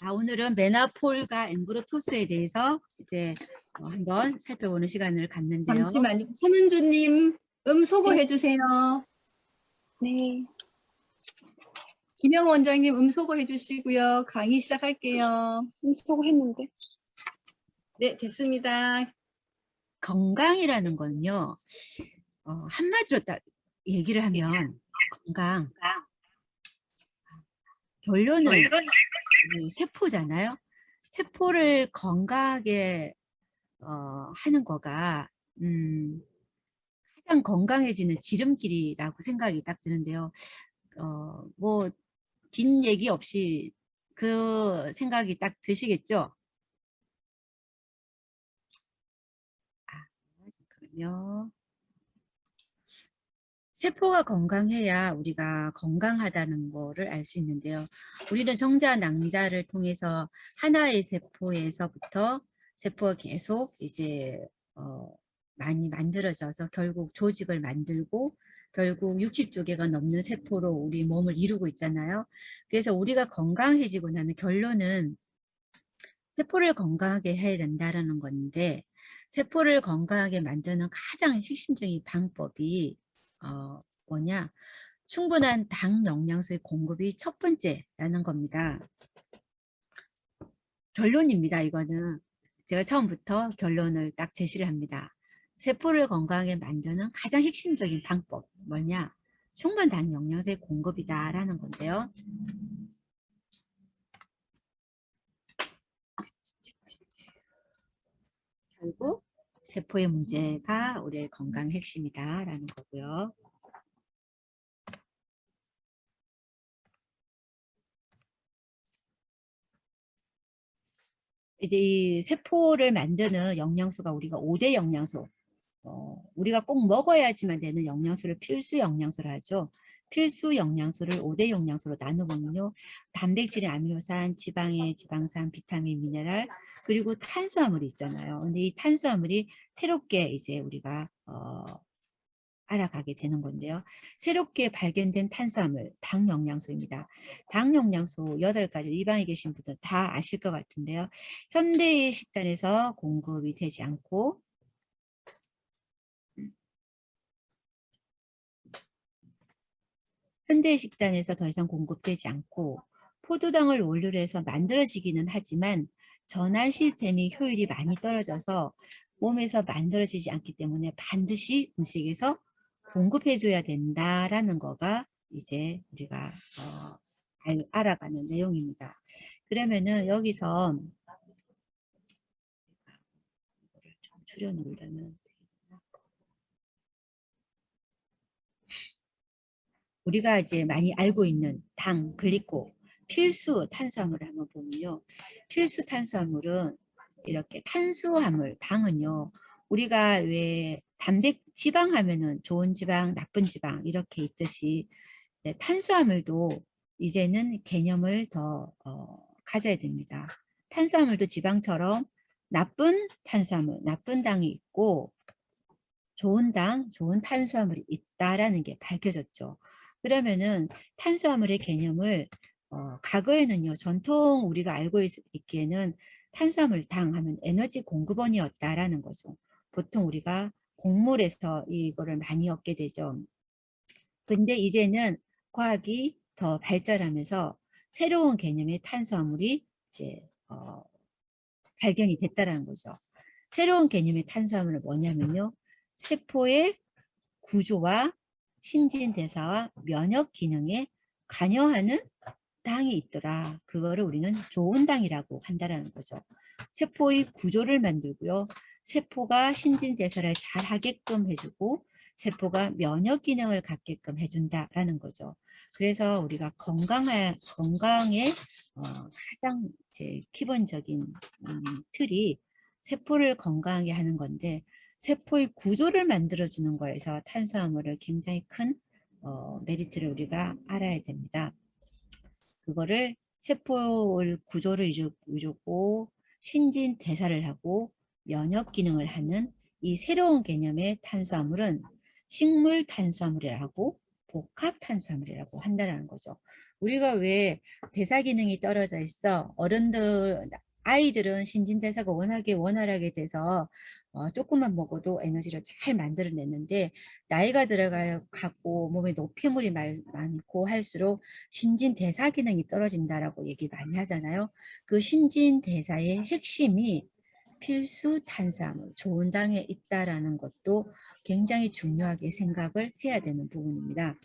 오늘은 메나폴과 엠브로토스에 대해서 이제 한번 살펴보는 시간을 갖는데요. 잠시만요. 손은주님 소거해 주세요. 네. 김영 원장님 소거해 주시고요. 강의 시작할게요. 소거했는데. 네, 됐습니다. 건강이라는 건요. 한마디로 딱 얘기를 하면 건강. 결론은 세포잖아요. 세포를 건강하게 하는 거가 가장 건강해지는 지름길이라고 생각이 딱 드는데요. 뭐 긴 얘기 없이 그 생각이 딱 드시겠죠? 잠깐만요. 세포가 건강해야 우리가 건강하다는 거를 알 수 있는데요. 우리는 성자 낭자를 통해서 하나의 세포에서부터 세포가 계속 이제 많이 만들어져서 결국 조직을 만들고 결국 60조 개가 넘는 세포로 우리 몸을 이루고 있잖아요. 그래서 우리가 건강해지고 나는 결론은 세포를 건강하게 해야 된다는 건데, 세포를 건강하게 만드는 가장 핵심적인 방법이 뭐냐? 충분한 당 영양소의 공급이 첫 번째라는 겁니다. 결론입니다. 이거는 제가 처음부터 결론을 딱 제시를 합니다. 세포를 건강하게 만드는 가장 핵심적인 방법 뭐냐? 충분한 당 영양소의 공급이다 라는 건데요. 결국 세포의 문제가 우리의 건강 핵심이다 라는 거고요. 이제 이 세포를 만드는 영양소가 우리가 5대 영양소, 우리가 꼭 먹어야지만 되는 영양소를 필수 영양소를 하죠. 필수 영양소를 5대 영양소로 나눠보면요. 단백질의 아미노산, 지방의 지방산, 비타민, 미네랄, 그리고 탄수화물이 있잖아요. 근데 이 탄수화물이 새롭게 이제 우리가 알아가게 되는 건데요. 새롭게 발견된 탄수화물, 당 영양소입니다. 당 영양소 8가지 이방에 계신 분들 다 아실 것 같은데요. 현대의 식단에서 공급이 되지 않고 현대의 식단에서 더 이상 공급되지 않고 포도당을 원료로 해서 만들어지기는 하지만 전환 시스템이 효율이 많이 떨어져서 몸에서 만들어지지 않기 때문에 반드시 음식에서 공급해줘야 된다라는 거가 이제 우리가 알아가는 내용입니다. 그러면은 여기서 좀 줄여놓으려면 우리가 이제 많이 알고 있는 당, 글리코, 필수 탄수화물을 한번 보면요. 필수 탄수화물은 이렇게 탄수화물, 당은요. 우리가 왜 지방 하면은 좋은 지방, 나쁜 지방 이렇게 있듯이 탄수화물도 이제는 개념을 더 가져야 됩니다. 탄수화물도 지방처럼 나쁜 탄수화물, 나쁜 당이 있고 좋은 당, 좋은 탄수화물이 있다라는 게 밝혀졌죠. 그러면은 탄수화물의 개념을 과거에는요, 전통 우리가 알고 있기에는 탄수화물 당 하면 에너지 공급원이었다라는 거죠. 보통 우리가 곡물에서 이거를 많이 얻게 되죠. 근데 이제는 과학이 더 발전하면서 새로운 개념의 탄수화물이 이제 발견이 됐다라는 거죠. 새로운 개념의 탄수화물은 뭐냐면요. 세포의 구조와 신진대사와 면역 기능에 관여하는 당이 있더라. 그거를 우리는 좋은 당이라고 한다는 거죠. 세포의 구조를 만들고요. 세포가 신진대사를 잘 하게끔 해주고 세포가 면역 기능을 갖게끔 해준다라는 거죠. 그래서 우리가 건강의 가장 기본적인 틀이 세포를 건강하게 하는 건데 세포의 구조를 만들어주는 거에서 탄수화물을 굉장히 큰 메리트를 우리가 알아야 됩니다. 그거를 세포의 구조를 이루고 신진대사를 하고 면역 기능을 하는 이 새로운 개념의 탄수화물은 식물 탄수화물이라고 복합 탄수화물이라고 한다는 거죠. 우리가 왜 대사 기능이 떨어져 있어? 아이들은 신진대사가 워낙에 원활하게 돼서 조금만 먹어도 에너지를 잘 만들어내는데 나이가 들어가고 몸에 노폐물이 많고 할수록 신진대사 기능이 떨어진다라고 얘기 많이 하잖아요. 그 신진대사의 핵심이 필수 탄수화물, 좋은 당에 있다라는 것도 굉장히 중요하게 생각을 해야 되는 부분입니다.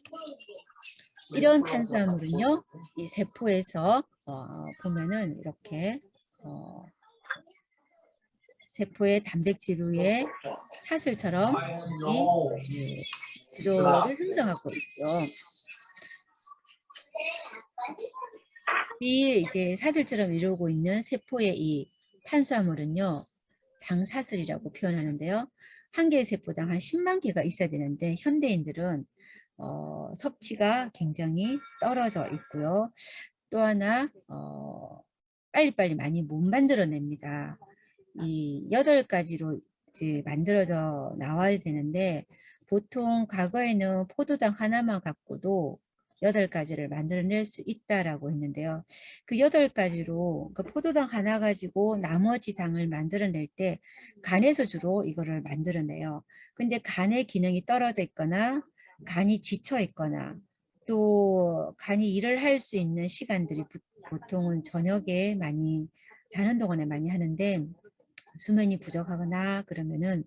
이런 탄수화물은요, 이 세포에서 보면은 이렇게 세포의 단백질 위에 사슬처럼 이 구조를 형성하고 있죠. 이 이제 사슬처럼 이루고 있는 세포의 이 탄수화물은요, 당사슬이라고 표현하는데요. 한 개의 세포당 한 10만 개가 있어야 되는데 현대인들은 섭취가 굉장히 떨어져 있고요. 또 하나 빨리빨리 많이 못 만들어냅니다. 이 8가지로 이제 만들어져 나와야 되는데 보통 과거에는 포도당 하나만 갖고도 8가지를 만들어낼 수 있다라고 했는데요. 그 8가지로 그 포도당 하나 가지고 나머지 당을 만들어낼 때 간에서 주로 이거를 만들어내요. 근데 간의 기능이 떨어져 있거나 간이 지쳐 있거나 또 간이 일을 할 수 있는 시간들이 보통은 저녁에 많이 자는 동안에 많이 하는데 수면이 부족하거나 그러면은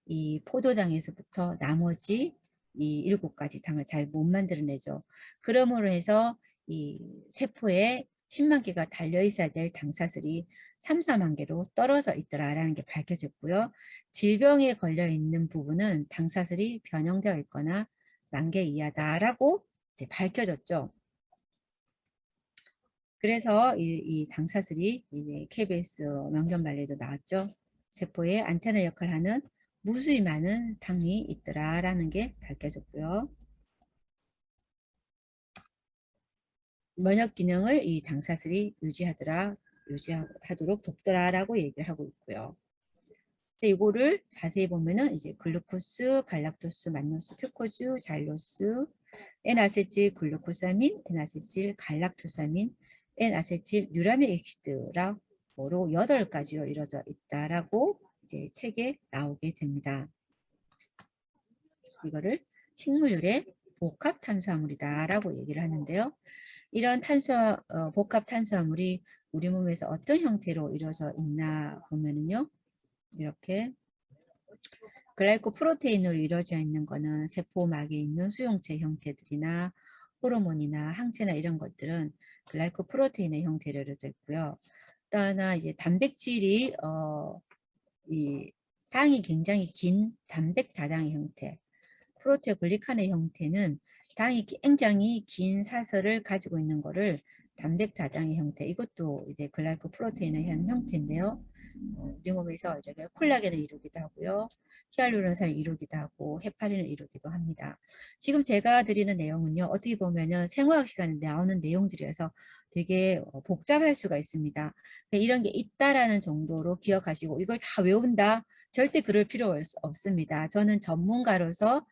이 포도당에서부터 나머지 이 7가지 당을 잘 못 만들어내죠. 그러므로 해서 이 세포에 10만 개가 달려 있어야 될 당사슬이 3, 4만 개로 떨어져 있더라라는 게 밝혀졌고요. 질병에 걸려 있는 부분은 당사슬이 변형되어 있거나 10,000개 이하다라고 이제 밝혀졌죠. 그래서 이 당사슬이 이제 KBS 명견말레도 나왔죠. 세포의 안테나 역할을 하는 무수히 많은 당이 있더라라는 게 밝혀졌고요. 면역 기능을 이 당사슬이 유지하도록 돕더라라고 얘기를 하고 있고요. 이거를 자세히 보면은 이제 글루코스, 갈락토스, 만노스, 표코주, 자일로스, N아세틸 글루코사민, N아세틸 갈락토사민, N아세틸 유라믹 엑시드라고 8가지로 이루어져 있다라고 이제 책에 나오게 됩니다. 이거를 식물율의 복합 탄수화물이다라고 얘기를 하는데요. 이런 복합 탄수화물이 우리 몸에서 어떤 형태로 이루어져 있나 보면은요. 이렇게 글라이코 프로테인으로 이루어져 있는 거는 세포막에 있는 수용체 형태들이나 호르몬이나 항체나 이런 것들은 글라이코 프로테인의 형태로 이루어져 있고요. 또 하나 이제 단백질이 이 당이 굉장히 긴 단백 다당의 형태, 프로테오글리칸의 형태는 당이 굉장히 긴 사슬을 가지고 있는 거를 단백 다당의 형태, 이것도 이제 글라이코 프로테인의 한 형태인데요. 우리 몸에서 이렇게 콜라겐을 이루기도 하고요. 히알루론산을 이루기도 하고 헤파린을 이루기도 합니다. 지금 제가 드리는 내용은요. 어떻게 보면은 생화학 시간에 나오는 내용들이어서 되게 복잡할 수가 있습니다. 이런 게 있다라는 정도로 기억하시고 이걸 다 외운다? 절대 그럴 필요 없습니다. 저는 전문가로서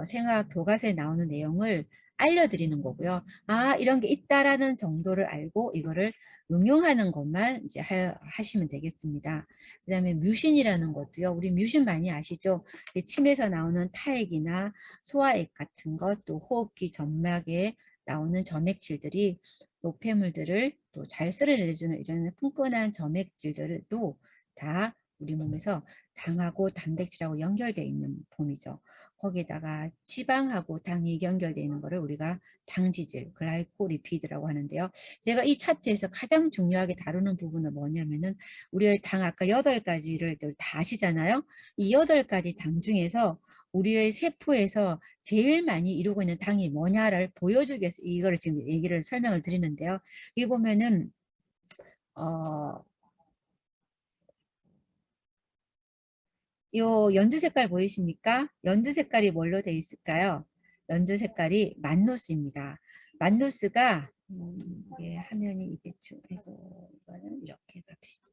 생화학 교과서에 나오는 내용을 알려드리는 거고요. 아, 이런 게 있다라는 정도를 알고 이거를 응용하는 것만 이제 하시면 되겠습니다. 그 다음에 뮤신이라는 것도요. 우리 뮤신 많이 아시죠? 침에서 나오는 타액이나 소화액 같은 것, 또 호흡기 점막에 나오는 점액질들이 노폐물들을 또 잘 쓸어내주는 이런 끈끈한 점액질들도 다 우리 몸에서 당하고 단백질하고 연결되어 있는 폼이죠. 거기에다가 지방하고 당이 연결되어 있는 것을 우리가 당지질, 글라이코리피드라고 하는데요. 제가 이 차트에서 가장 중요하게 다루는 부분은 뭐냐면은 우리의 당 아까 8가지를 다 아시잖아요. 이 8가지 당 중에서 우리의 세포에서 제일 많이 이루고 있는 당이 뭐냐를 보여주기 위해서 이거를 지금 설명을 드리는데요. 여기 보면은 요 연두 색깔 보이십니까? 연두 색깔이 뭘로 되어 있을까요? 연두 색깔이 만노스입니다. 만노스가 이게 화면이 이게 좀 이거는 이렇게 갑시다.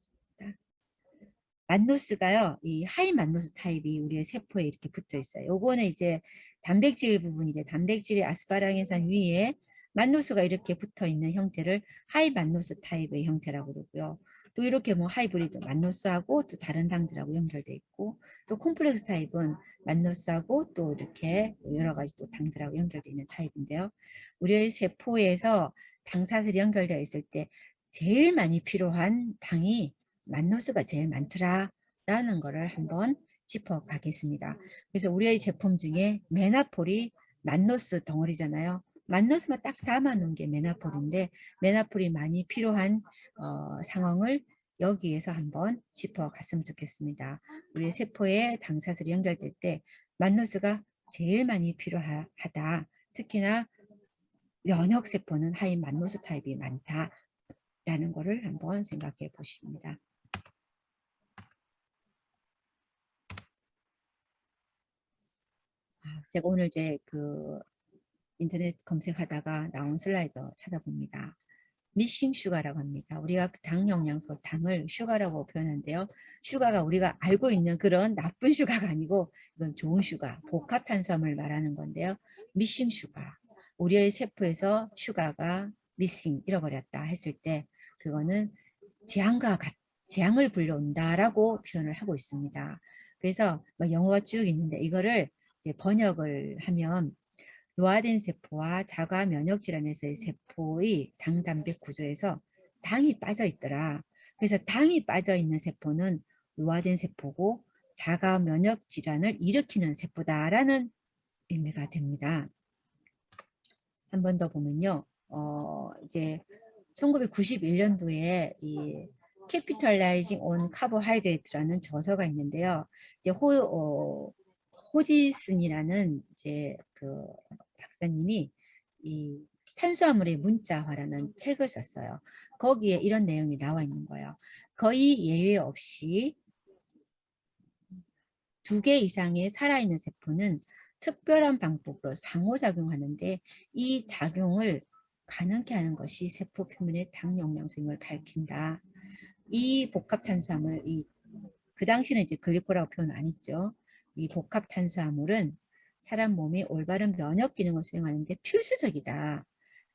만노스가요, 이 하이 만노스 타입이 우리의 세포에 이렇게 붙어 있어요. 요거는 이제 단백질 부분인데 단백질이 아스파라긴산 위에 만노스가 이렇게 붙어 있는 형태를 하이 만노스 타입의 형태라고 그러고요. 또 이렇게 뭐 하이브리드 만노스하고 또 다른 당들하고 연결돼 있고, 또 콤플렉스 타입은 만노스하고 또 이렇게 여러 가지 또 당들하고 연결돼 있는 타입인데요. 우리의 세포에서 당사슬이 연결되어 있을 때 제일 많이 필요한 당이 만노스가 제일 많더라라는 거를 한번 짚어가겠습니다. 그래서 우리의 제품 중에 메나폴이 만노스 덩어리잖아요. 만노스만 딱 담아놓은 게 메나폴인데, 메나폴이 많이 필요한 상황을 여기에서 한번 짚어갔으면 좋겠습니다. 우리 세포에 당사슬이 연결될 때 만노스가 제일 많이 필요하다. 특히나 면역세포는 하이 만노스 타입이 많다라는 거를 한번 생각해 보십니다. 제가 오늘 이제 그 인터넷 검색하다가 나온 슬라이드 찾아봅니다. 미싱 슈가라고 합니다. 우리가 당 영양소, 당을 슈가라고 표현하는데요. 슈가가 우리가 알고 있는 그런 나쁜 슈가가 아니고 이건 좋은 슈가, 복합 탄수화물 말하는 건데요. 미싱 슈가, 우리의 세포에서 슈가가 미싱, 잃어버렸다 했을 때 그거는 재앙을 불러온다라고 표현을 하고 있습니다. 그래서 막 영어가 쭉 있는데 이거를 이제 번역을 하면 노화된 세포와 자가 면역 질환에서의 세포의 당 단백 구조에서 당이 빠져 있더라. 그래서 당이 빠져 있는 세포는 노화된 세포고 자가 면역 질환을 일으키는 세포다라는 의미가 됩니다. 한 번 더 보면요. 이제 1991년도에 이 Capitalizing on Carbohydrate라는 저서가 있는데요. 이제 호지슨이라는 이제 그 박사님이 이 탄수화물의 문자화라는 책을 썼어요. 거기에 이런 내용이 나와 있는 거예요. 거의 예외 없이 2개 이상의 살아있는 세포는 특별한 방법으로 상호작용하는데 이 작용을 가능케 하는 것이 세포 표면의 당 영양소임을 밝힌다. 이 복합 탄수화물, 그 당시는 이제 글리코라고 표현 안 했죠. 이 복합 탄수화물은 사람 몸의 올바른 면역 기능을 수행하는데 필수적이다.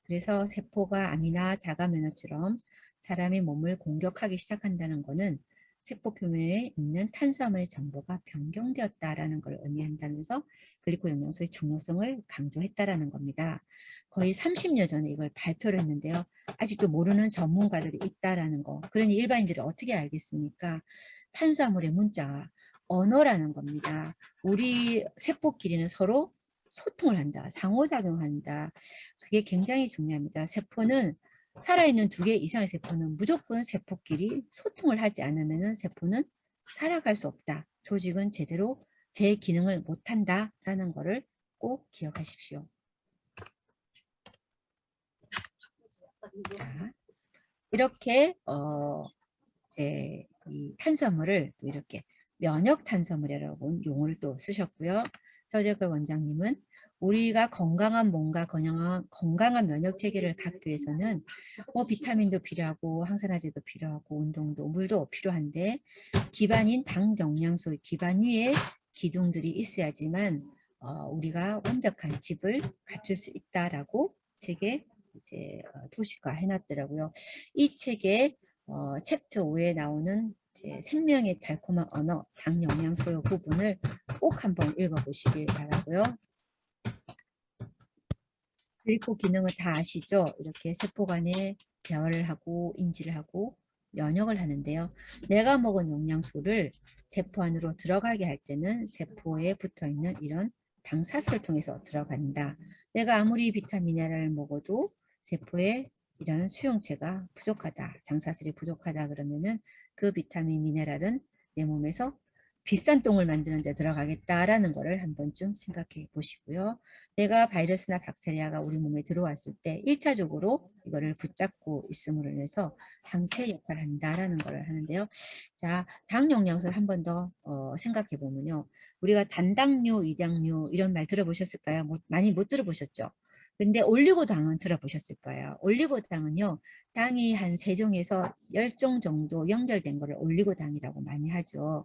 그래서 세포가 암이나 자가 면역처럼 사람의 몸을 공격하기 시작한다는 것은 세포 표면에 있는 탄수화물의 정보가 변경되었다라는 걸 의미한다면서 글리코 영양소의 중요성을 강조했다라는 겁니다. 거의 30년 전에 이걸 발표를 했는데요. 아직도 모르는 전문가들이 있다라는 거. 그러니 일반인들이 어떻게 알겠습니까? 탄수화물의 문자, 언어라는 겁니다. 우리 세포끼리는 서로 소통을 한다, 상호작용한다. 그게 굉장히 중요합니다. 세포는 살아있는 2개 이상의 세포는 무조건 세포끼리 소통을 하지 않으면 세포는 살아갈 수 없다. 조직은 제대로 제 기능을 못한다라는 것을 꼭 기억하십시오. 자, 이렇게 이제 이 탄수화물을 또 이렇게 면역 탄수화물이라고 용어를 또 쓰셨고요. 서재걸 원장님은 우리가 건강한 몸과 건강한 면역 체계를 갖기 위해서는 뭐 비타민도 필요하고 항산화제도 필요하고 운동도 물도 필요한데 기반인 당 영양소의 기반 위에 기둥들이 있어야지만 우리가 완벽한 집을 갖출 수 있다라고 책에 이제 도식화 해놨더라고요. 이 책에 챕터 5에 나오는 이제 생명의 달콤한 언어, 당 영양소 부분을 꼭 한번 읽어보시길 바라고요. 글리코 기능을 다 아시죠? 이렇게 세포 간에 대화를 하고 인지를 하고 면역을 하는데요. 내가 먹은 영양소를 세포 안으로 들어가게 할 때는 세포에 붙어있는 이런 당사슬을 통해서 들어간다. 내가 아무리 비타민을 먹어도 세포에 이런 수용체가 부족하다, 당사슬이 부족하다 그러면은 그 비타민 미네랄은 내 몸에서 비싼 똥을 만드는 데 들어가겠다라는 거를 한 번쯤 생각해 보시고요. 내가 바이러스나 박테리아가 우리 몸에 들어왔을 때 1차적으로 이거를 붙잡고 있음으로 인해서 항체 역할을 한다라는 걸 하는데요. 자, 당 영양소를 한 번 더 생각해 보면요. 우리가 단당류, 이당류 이런 말 들어보셨을까요? 많이 못 들어보셨죠? 근데 올리고당은 들어보셨을 거예요. 올리고당은요, 당이 한 3종에서 10종 정도 연결된 거를 올리고당이라고 많이 하죠.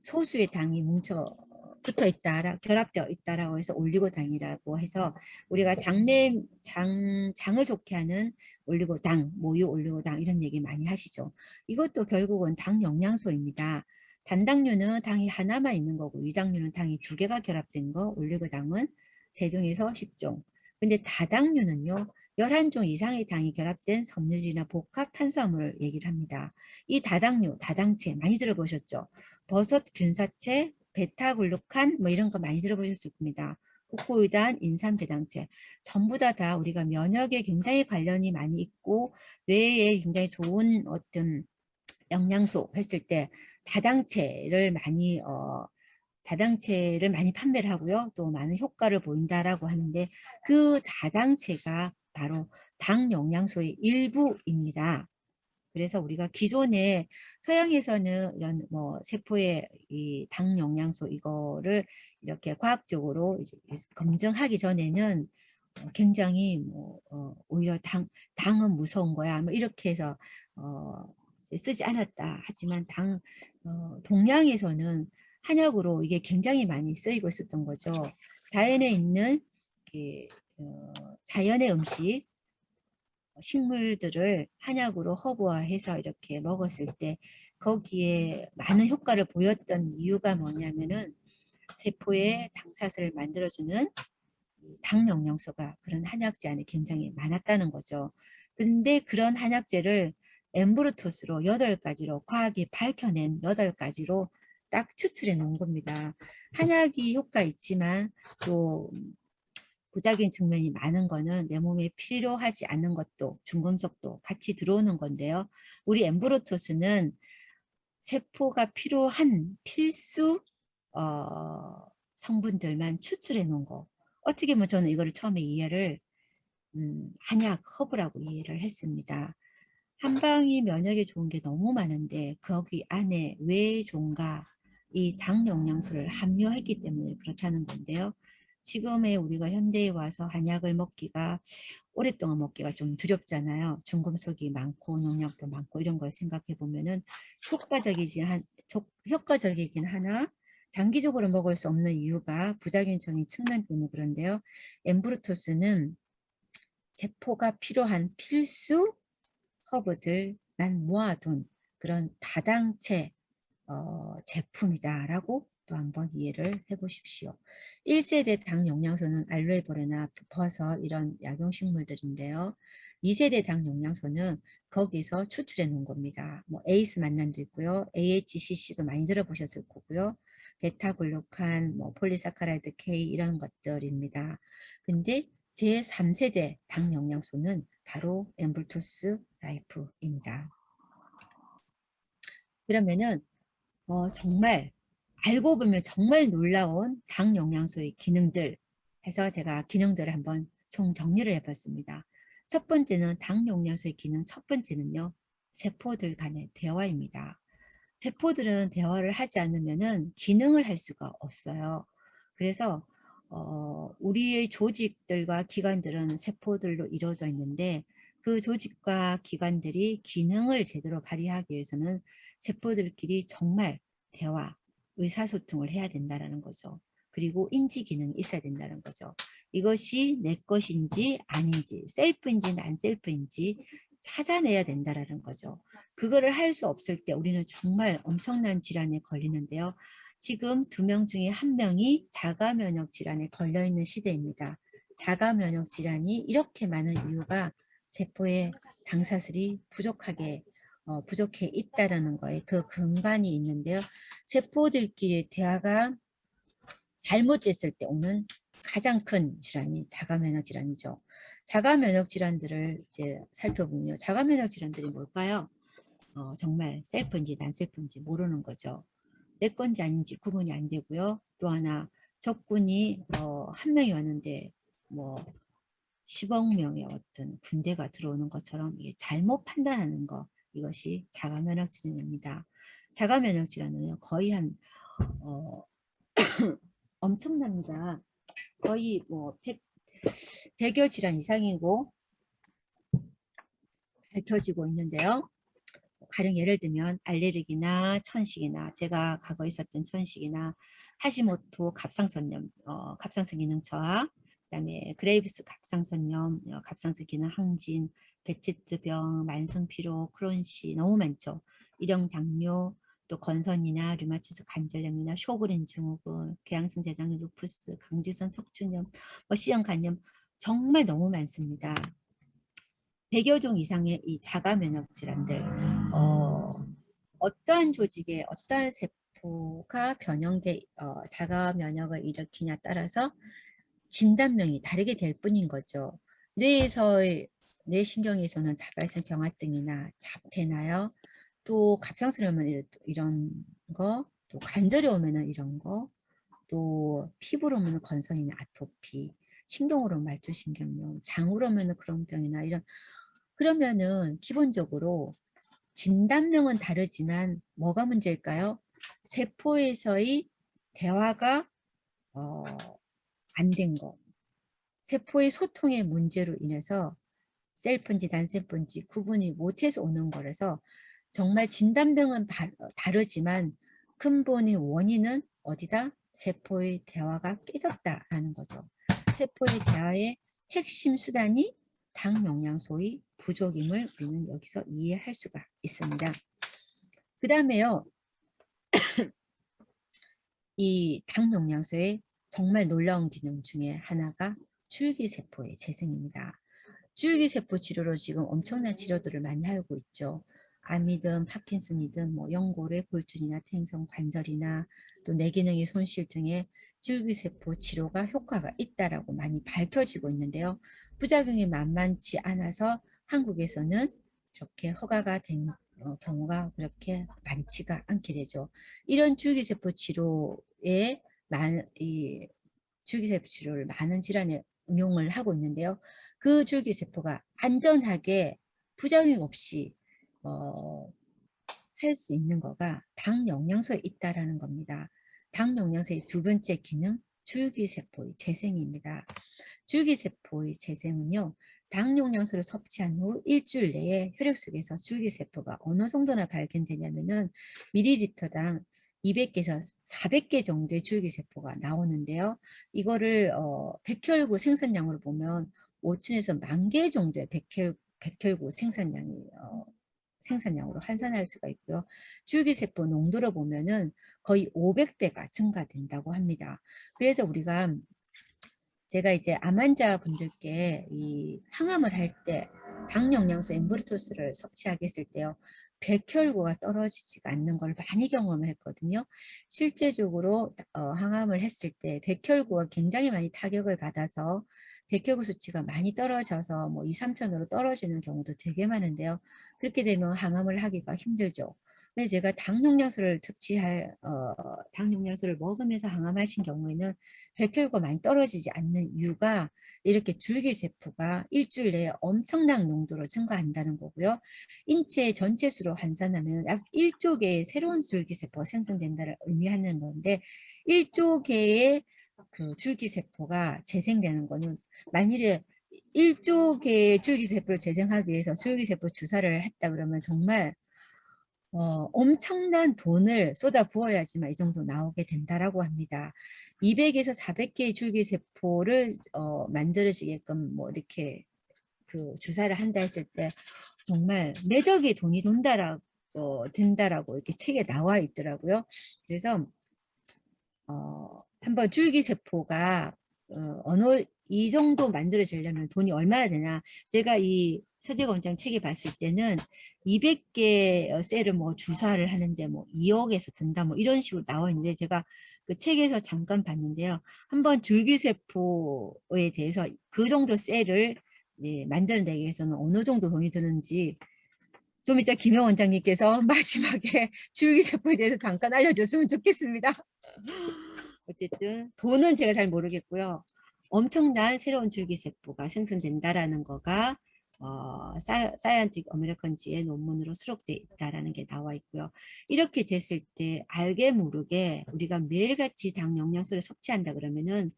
소수의 당이 붙어 있다, 결합되어 있다라고 해서 올리고당이라고 해서 우리가 장을 좋게 하는 올리고당, 모유 올리고당 이런 얘기 많이 하시죠. 이것도 결국은 당 영양소입니다. 단당류는 당이 하나만 있는 거고 위당류는 당이 2개가 결합된 거, 올리고당은 3종에서 10종. 근데 다당류는요, 11종 이상의 당이 결합된 섬유질이나 복합 탄수화물을 얘기를 합니다. 이 다당류, 다당체 많이 들어보셨죠? 버섯, 균사체, 베타글루칸 뭐 이런 거 많이 들어보셨을 겁니다. 국고유단, 인산, 배당체 전부 다 우리가 면역에 굉장히 관련이 많이 있고 뇌에 굉장히 좋은 어떤 영양소 했을 때 다당체를 많이 판매를 하고요. 또 많은 효과를 보인다라고 하는데 그 다당체가 바로 당 영양소의 일부입니다. 그래서 우리가 기존에 서양에서는 이런 뭐 세포의 이 당 영양소 이거를 이렇게 과학적으로 이제 검증하기 전에는 굉장히 오히려 당은 무서운 거야 뭐 이렇게 해서 이제 쓰지 않았다. 하지만 동양에서는 한약으로 이게 굉장히 많이 쓰이고 있었던 거죠. 자연에 있는 이렇게, 자연의 음식 식물들을 한약으로 허브화해서 이렇게 먹었을 때 거기에 많은 효과를 보였던 이유가 뭐냐면은 세포의 당사슬을 만들어주는 당 영양소가 그런 한약재 안에 굉장히 많았다는 거죠. 근데 그런 한약재를 엠브루토스로 8가지로 과학이 밝혀낸 8가지로 딱 추출해 놓은 겁니다. 한약이 효과 있지만 또 부작용 측면이 많은 거는 내 몸에 필요하지 않은 것도 중금속도 같이 들어오는 건데요. 우리 엠브로토스는 세포가 필요한 필수 성분들만 추출해 놓은 거. 어떻게 보면 저는 이거를 처음에 이해를 한약 허브라고 이해를 했습니다. 한방이 면역에 좋은 게 너무 많은데 거기 안에 왜 좋은가 이 당 영양소를 함유했기 때문에 그렇다는 건데요. 지금의 우리가 현대에 와서 한약을 먹기가 오랫동안 먹기가 좀 두렵잖아요. 중금속이 많고 농약도 많고 이런 걸 생각해 보면은 효과적이긴 하나 장기적으로 먹을 수 없는 이유가 부작용적인 측면 때문에 그런데요. 엠브루토스는 세포가 필요한 필수 허브들만 모아둔 그런 다당체 제품이다라고 또 한번 이해를 해보십시오. 1세대 당 영양소는 알로에버레나 버섯 이런 약용식물들인데요. 2세대 당 영양소는 거기서 추출해 놓은 겁니다. 뭐 에이스 만난도 있고요. AHCC도 많이 들어보셨을 거고요. 베타글루칸, 뭐 폴리사카라이드 K 이런 것들입니다. 근데 제3세대 당 영양소는 바로 엠블토스 라이프입니다. 그러면은 정말 알고 보면 정말 놀라운 당 영양소의 기능들 해서 제가 기능들을 한번 총 정리를 해봤습니다. 첫 번째는 당 영양소의 기능 첫 번째는요. 세포들 간의 대화입니다. 세포들은 대화를 하지 않으면은 기능을 할 수가 없어요. 그래서 우리의 조직들과 기관들은 세포들로 이루어져 있는데 그 조직과 기관들이 기능을 제대로 발휘하기 위해서는 세포들끼리 정말 대화, 의사소통을 해야 된다는 거죠. 그리고 인지 기능이 있어야 된다는 거죠. 이것이 내 것인지 아닌지, 셀프인지 난 셀프인지 찾아내야 된다는 거죠. 그거를 할 수 없을 때 우리는 정말 엄청난 질환에 걸리는데요. 지금 2명 중에 1명이 자가면역 질환에 걸려있는 시대입니다. 자가면역 질환이 이렇게 많은 이유가 세포의 당사슬이 부족해 있다는 거에 그 근간이 있는데요. 세포들끼리의 대화가 잘못됐을 때 오는 가장 큰 질환이 자가면역 질환이죠. 자가면역 질환들을 이제 살펴보면 자가면역 질환들이 뭘까요? 정말 셀프인지 난 셀프인지 모르는 거죠. 내 건지 아닌지 구분이 안 되고요. 또 하나 적군이 1명이 왔는데 뭐 10억 명의 어떤 군대가 들어오는 것처럼 이게 잘못 판단하는 거 이것이 자가면역 질환입니다. 자가면역 질환은 거의 엄청납니다. 거의 뭐 백여 질환 이상이고 밝혀지고 있는데요. 가령 예를 들면 알레르기나 천식이나 제가 과거 있었던 천식이나 하시모토 갑상선염, 갑상선 기능 저하, 그다음에 그레이브스 갑상선염, 갑상선 기능 항진, 베치트병, 만성 피로, 크론시 너무 많죠. 일형 당뇨, 또 건선이나 류마티스 관절염이나 쇼그렌 증후군, 궤양성 대장염, 루푸스, 강지성 척추염, C형 간염 정말 너무 많습니다. 100여 종 이상의 이 자가 면역 질환들, 어떠한 조직에 어떠한 세포가 변형돼 자가 면역을 일으키냐 따라서 진단명이 다르게 될 뿐인 거죠. 뇌에서의 뇌신경에서는 다발성 경화증이나 자폐나요. 또 갑상선에 오면 이런 거, 또 관절에 오면은 이런 거, 또 피부로 오면은 건선이나 아토피, 신경으로 말초신경염, 장으로 오면은 그런 병이나 이런. 그러면은 기본적으로 진단명은 다르지만 뭐가 문제일까요? 세포에서의 대화가 안 된 거, 세포의 소통의 문제로 인해서 셀폰지 단셀폰지 구분이 못해서 오는 거라서 정말 진단명은 다르지만 근본의 원인은 어디다? 세포의 대화가 깨졌다라는 거죠. 세포의 대화의 핵심 수단이 당 영양소의 부족임을 우리는 여기서 이해할 수가 있습니다. 그 다음에요. 이 당 영양소의 정말 놀라운 기능 중에 하나가 줄기세포의 재생입니다. 줄기세포 치료로 지금 엄청난 치료들을 많이 하고 있죠. 암이든 파킨슨이든 뭐 연골의 골절이나 퇴행성 관절이나 또 뇌기능의 손실 등의 줄기세포 치료가 효과가 있다라고 많이 밝혀지고 있는데요. 부작용이 만만치 않아서 한국에서는 이렇게 허가가 된 경우가 그렇게 많지가 않게 되죠. 이런 줄기세포 치료에 이 줄기세포 치료를 많은 질환에 응용을 하고 있는데요. 그 줄기세포가 안전하게 부작용 없이 할 수 있는 거가 당 영양소에 있다라는 겁니다. 당 영양소의 두 번째 기능, 줄기세포의 재생입니다. 줄기세포의 재생은요, 당 영양소를 섭취한 후 일주일 내에 혈액 속에서 줄기세포가 어느 정도나 발견되냐면은 밀리리터당 200개에서 400개 정도의 줄기세포가 나오는데요. 이거를 백혈구 생산량으로 보면 5천에서 10,000개 정도의 백혈구 생산량으로 환산할 수가 있고요. 줄기세포 농도로 보면은 거의 500배가 증가된다고 합니다. 그래서 우리가 제가 이제 암 환자분들께 이 항암을 할 때 당 영양소 엠브루토스를 섭취하게 했을 때요. 백혈구가 떨어지지가 않는 걸 많이 경험을 했거든요. 실제적으로 항암을 했을 때 백혈구가 굉장히 많이 타격을 받아서 백혈구 수치가 많이 떨어져서 뭐 2, 3천으로 떨어지는 경우도 되게 많은데요. 그렇게 되면 항암을 하기가 힘들죠. 그래서 제가 당 영양소를 당 영양소를 먹으면서 항암하신 경우에는 백혈구가 많이 떨어지지 않는 이유가 이렇게 줄기세포가 일주일 내에 엄청난 농도로 증가한다는 거고요. 인체 전체 수로 환산하면 약 1조 개의 새로운 줄기세포가 생성된다를 의미하는 건데 1조 개의 그 줄기세포가 재생되는 거는 만일에 1조 개의 줄기세포를 재생하기 위해서 줄기세포 주사를 했다 그러면 정말 엄청난 돈을 쏟아 부어야지만 이 정도 나오게 된다라고 합니다. 200에서 400개의 줄기세포를 만들어지게끔 뭐 이렇게 그 주사를 한다 했을 때 정말 몇 억의 돈이 된다라고 이렇게 책에 나와 있더라고요. 그래서 한번 줄기세포가 이 정도 만들어지려면 돈이 얼마나 되나. 제가 이 서재원장 책에 봤을 때는 200개 셀을 뭐 주사를 하는데 뭐 2억에서 든다 뭐 이런 식으로 나와 있는데 제가 그 책에서 잠깐 봤는데요. 한번 줄기세포에 대해서 그 정도 셀을 만들어내기 위해서는 어느 정도 돈이 드는지 좀 이따 김영 원장님께서 마지막에 줄기세포에 대해서 잠깐 알려줬으면 좋겠습니다. 어쨌든 돈은 제가 잘 모르겠고요. 엄청난 새로운 줄기세포가 생성된다라는 거가 사이언틱 어메리컨지의 논문으로 수록되어 있다라는 게 나와 있고요. 이렇게 됐을 때 알게 모르게 우리가 매일같이 당 영양소를 섭취한다 그러면은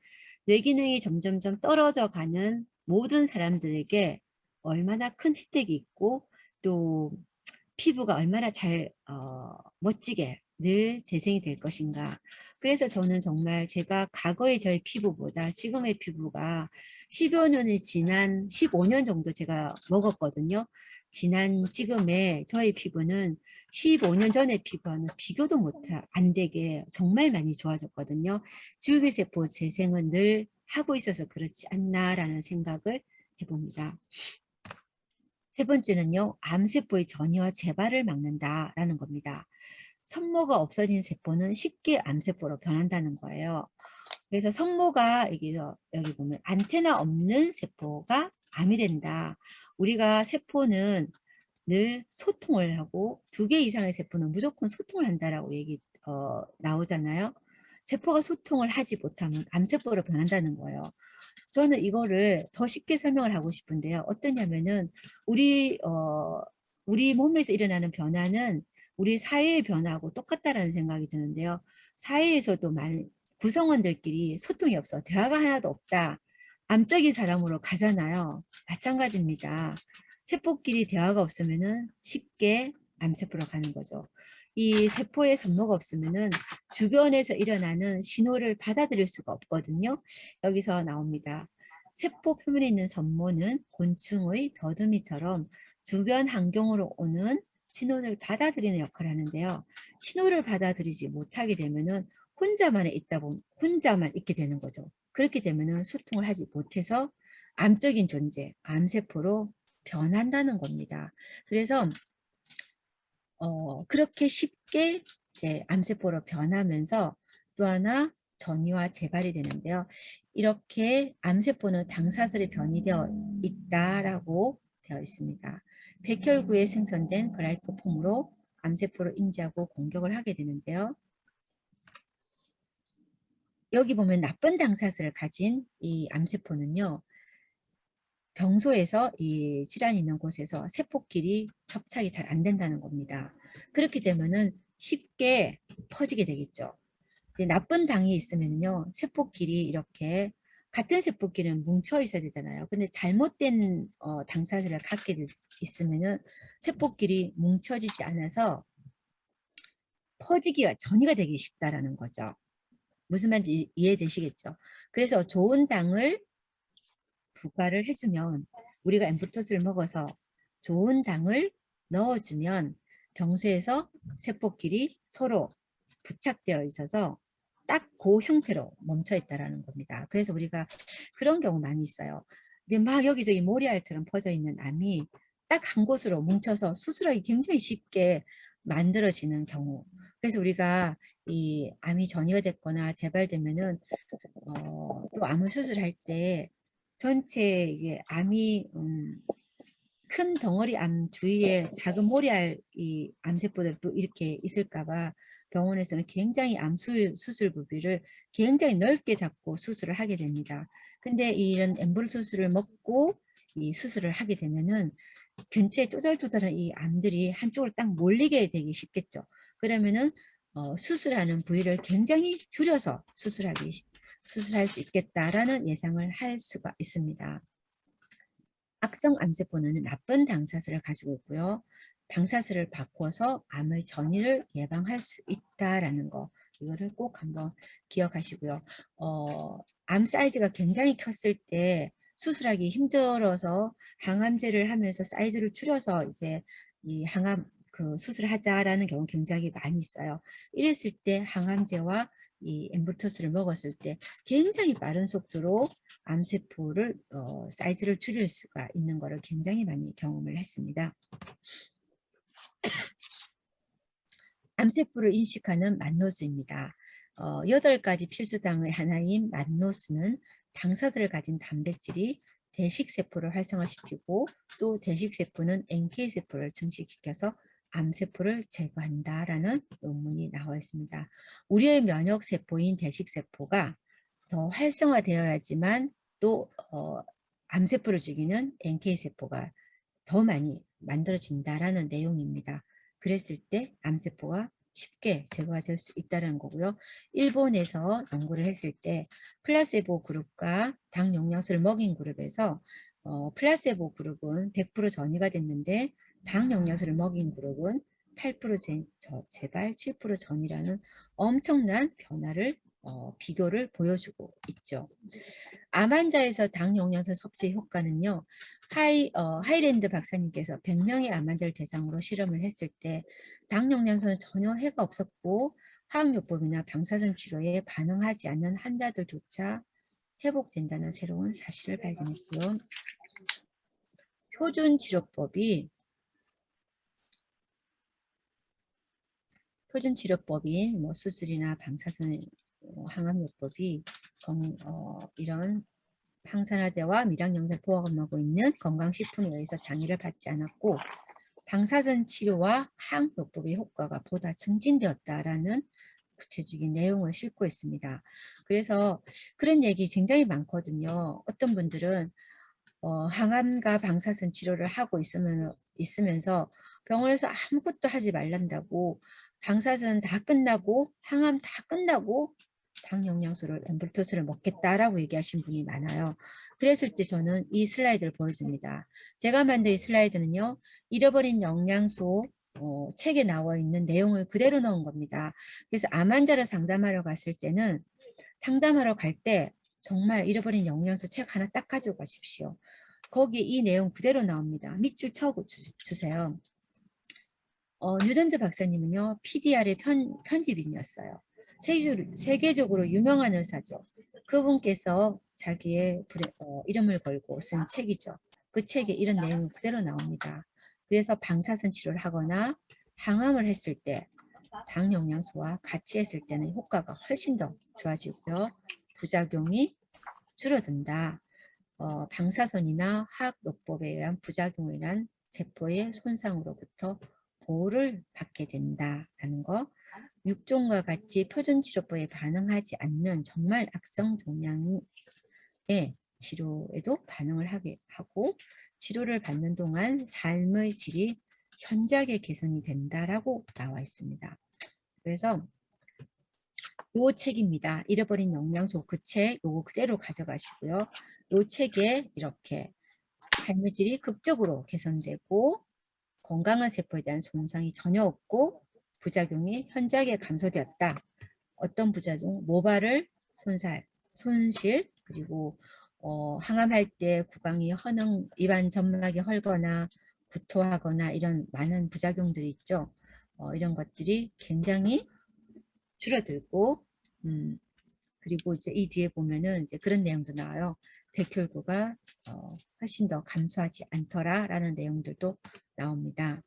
뇌기능이 점점점 떨어져 가는 모든 사람들에게 얼마나 큰 혜택이 있고 또 피부가 얼마나 잘 멋지게 늘 재생이 될 것인가. 그래서 저는 정말 제가 과거의 저의 피부보다 지금의 피부가 10여 년이 지난 15년 정도 제가 먹었거든요. 지난 지금의 저의 피부는 15년 전의 피부와는 비교도 안 되게 정말 많이 좋아졌거든요. 줄기세포 재생은 늘 하고 있어서 그렇지 않나라는 생각을 해봅니다. 세 번째는요, 암세포의 전이와 재발을 막는다라는 겁니다. 성모가 없어진 세포는 쉽게 암세포로 변한다는 거예요. 그래서 성모가 여기 보면 안테나 없는 세포가 암이 된다. 우리가 세포는 늘 소통을 하고 2개 이상의 세포는 무조건 소통을 한다라고 나오잖아요. 세포가 소통을 하지 못하면 암세포로 변한다는 거예요. 저는 이거를 더 쉽게 설명을 하고 싶은데요. 어떠냐면은 우리 몸에서 일어나는 변화는 우리 사회의 변화하고 똑같다라는 생각이 드는데요. 사회에서도 구성원들끼리 소통이 없어. 대화가 하나도 없다. 암적인 사람으로 가잖아요. 마찬가지입니다. 세포끼리 대화가 없으면은 쉽게 암세포로 가는 거죠. 이 세포의 산모가 없으면은 주변에서 일어나는 신호를 받아들일 수가 없거든요. 여기서 나옵니다. 세포 표면에 있는 선모는 곤충의 더듬이처럼 주변 환경으로 오는 신호를 받아들이는 역할을 하는데요. 신호를 받아들이지 못하게 되면은 혼자만 있게 되는 거죠. 그렇게 되면은 소통을 하지 못해서 암적인 존재, 암세포로 변한다는 겁니다. 그래서 그렇게 쉽게 이제 암세포로 변하면서 또 하나 전이와 재발이 되는데요. 이렇게 암세포는 당사슬에 변이되어 있다라고 되어 있습니다. 백혈구에 생성된 글라이코폼으로 암세포를 인지하고 공격을 하게 되는데요. 여기 보면 나쁜 당사슬을 가진 이 암세포는요. 병소에서 이 질환이 있는 곳에서 세포끼리 접착이 잘 안 된다는 겁니다. 그렇게 되면은 쉽게 퍼지게 되겠죠. 이제 나쁜 당이 있으면요, 세포끼리 이렇게 같은 세포끼리는 뭉쳐 있어야 되잖아요. 근데 잘못된 당사자를 갖게 있으면은 세포끼리 뭉쳐지지 않아서 퍼지기가 전이가 되기 쉽다라는 거죠. 무슨 말인지 이해되시겠죠? 그래서 좋은 당을 부과를 해주면 우리가 엠부토스를 먹어서 좋은 당을 넣어주면 병수에서 세포끼리 서로 부착되어 있어서 딱 그 형태로 멈춰 있다라는 겁니다. 그래서 우리가 그런 경우 많이 있어요. 이제 막 여기저기 모리알처럼 퍼져 있는 암이 딱 한 곳으로 뭉쳐서 수술하기 굉장히 쉽게 만들어지는 경우. 그래서 우리가 이 암이 전이가 됐거나 재발되면은 또 암 수술할 때 전체 이게 암이 큰 덩어리 암 주위에 작은 모리알 이 암세포들 또 이렇게 있을까봐 병원에서는 굉장히 암 수술 부비를 굉장히 넓게 잡고 수술을 하게 됩니다. 근데 이런 엠브로 수술을 먹고 이 수술을 하게 되면은 근처에 쪼잘쪼잘한 이 암들이 한쪽으로 딱 몰리게 되기 쉽겠죠. 그러면은 수술하는 부위를 굉장히 줄여서 수술할 수 있겠다라는 예상을 할 수가 있습니다. 악성 암세포는 나쁜 당사슬을 가지고 있고요. 당사슬을 바꿔서 암의 전이를 예방할 수 있다라는 거, 이거를 꼭 한번 기억하시고요. 암 사이즈가 굉장히 컸을 때 수술하기 힘들어서 항암제를 하면서 사이즈를 줄여서 이제 이 항암 수술을 하자라는 경우 굉장히 많이 있어요. 이랬을 때 항암제와 이 엠브루토스를 먹었을 때 굉장히 빠른 속도로 암세포를 사이즈를 줄일 수가 있는 것을 굉장히 많이 경험을 했습니다. 암세포를 인식하는 만노스입니다. 8가지 필수당의 하나인 만노스는 당사들을 가진 단백질이 대식세포를 활성화시키고 또 대식세포는 NK세포를 증식시켜서 암세포를 제거한다라는 논문이 나와 있습니다. 우리의 면역세포인 대식세포가 더 활성화되어야지만 또 암세포를 죽이는 NK세포가 더 많이 만들어진다라는 내용입니다. 그랬을 때 암세포가 쉽게 제거가 될 수 있다는 거고요. 일본에서 연구를 했을 때 플라세보 그룹과 당 영양소를 먹인 그룹에서 플라세보 그룹은 100% 전이가 됐는데 당 영양소를 먹인 그룹은 8% 재발, 7% 전이라는 엄청난 변화를 비교를 보여주고 있죠. 암 환자에서 당 영양소 섭취 효과는요. 하이랜드 박사님께서 100명의 암 환자를 대상으로 실험을 했을 때 당 영양소는 전혀 해가 없었고 화학요법이나 방사선 치료에 반응하지 않는 환자들조차 회복된다는 새로운 사실을 발견했고요. 표준 치료법인 뭐 수술이나 방사선 항암요법이 이런 항산화제와 미량영양제를 포함하고 있는 건강식품에 의해서 장애를 받지 않았고 방사선 치료와 항요법의 효과가 보다 증진되었다라는 구체적인 내용을 싣고 있습니다. 그래서 그런 얘기 굉장히 많거든요. 어떤 분들은 항암과 방사선 치료를 하고 있으면서 병원에서 아무것도 하지 말란다고 방사선 다 끝나고 항암 다 끝나고 당 영양소를 엠블토스를 먹겠다라고 얘기하신 분이 많아요. 그랬을 때 저는 이 슬라이드를 보여줍니다. 제가 만든 이 슬라이드는요. 잃어버린 영양소 책에 나와 있는 내용을 그대로 넣은 겁니다. 그래서 암 환자를 상담하러 갔을 때는 상담하러 갈 때 정말 잃어버린 영양소 책 하나 딱 가지고 가십시오. 거기에 이 내용 그대로 나옵니다. 밑줄 쳐 주세요. 유전자 박사님은요. PDR의 편집인이었어요. 세계적으로 유명한 의사죠. 그분께서 자기의 이름을 걸고 쓴 책이죠. 그 책에 이런 내용이 그대로 나옵니다. 그래서 방사선 치료를 하거나 항암을 했을 때 당 영양소와 같이 했을 때는 효과가 훨씬 더 좋아지고요. 부작용이 줄어든다. 방사선이나 화학요법에 의한 부작용을 인한 세포의 손상으로부터 보호를 받게 된다라는 거. 육종과 같이 표준치료법에 반응하지 않는 정말 악성 종양의 치료에도 반응을 하고 치료를 받는 동안 삶의 질이 현저하게 개선이 된다라고 나와 있습니다. 그래서 요 책입니다. 잃어버린 영양소 그 책 요거 그대로 가져가시고요. 요 책에 이렇게 삶의 질이 극적으로 개선되고 건강한 세포에 대한 손상이 전혀 없고 부작용이 현저하게 감소되었다. 어떤 부작용? 모발을 손실 그리고 항암할 때 구강이 입안 점막이 헐거나 구토하거나 이런 많은 부작용들이 있죠. 이런 것들이 굉장히 줄어들고 그리고 이제 이 뒤에 보면은 이제 그런 내용도 나와요. 백혈구가 훨씬 더 감소하지 않더라라는 내용들도 나옵니다.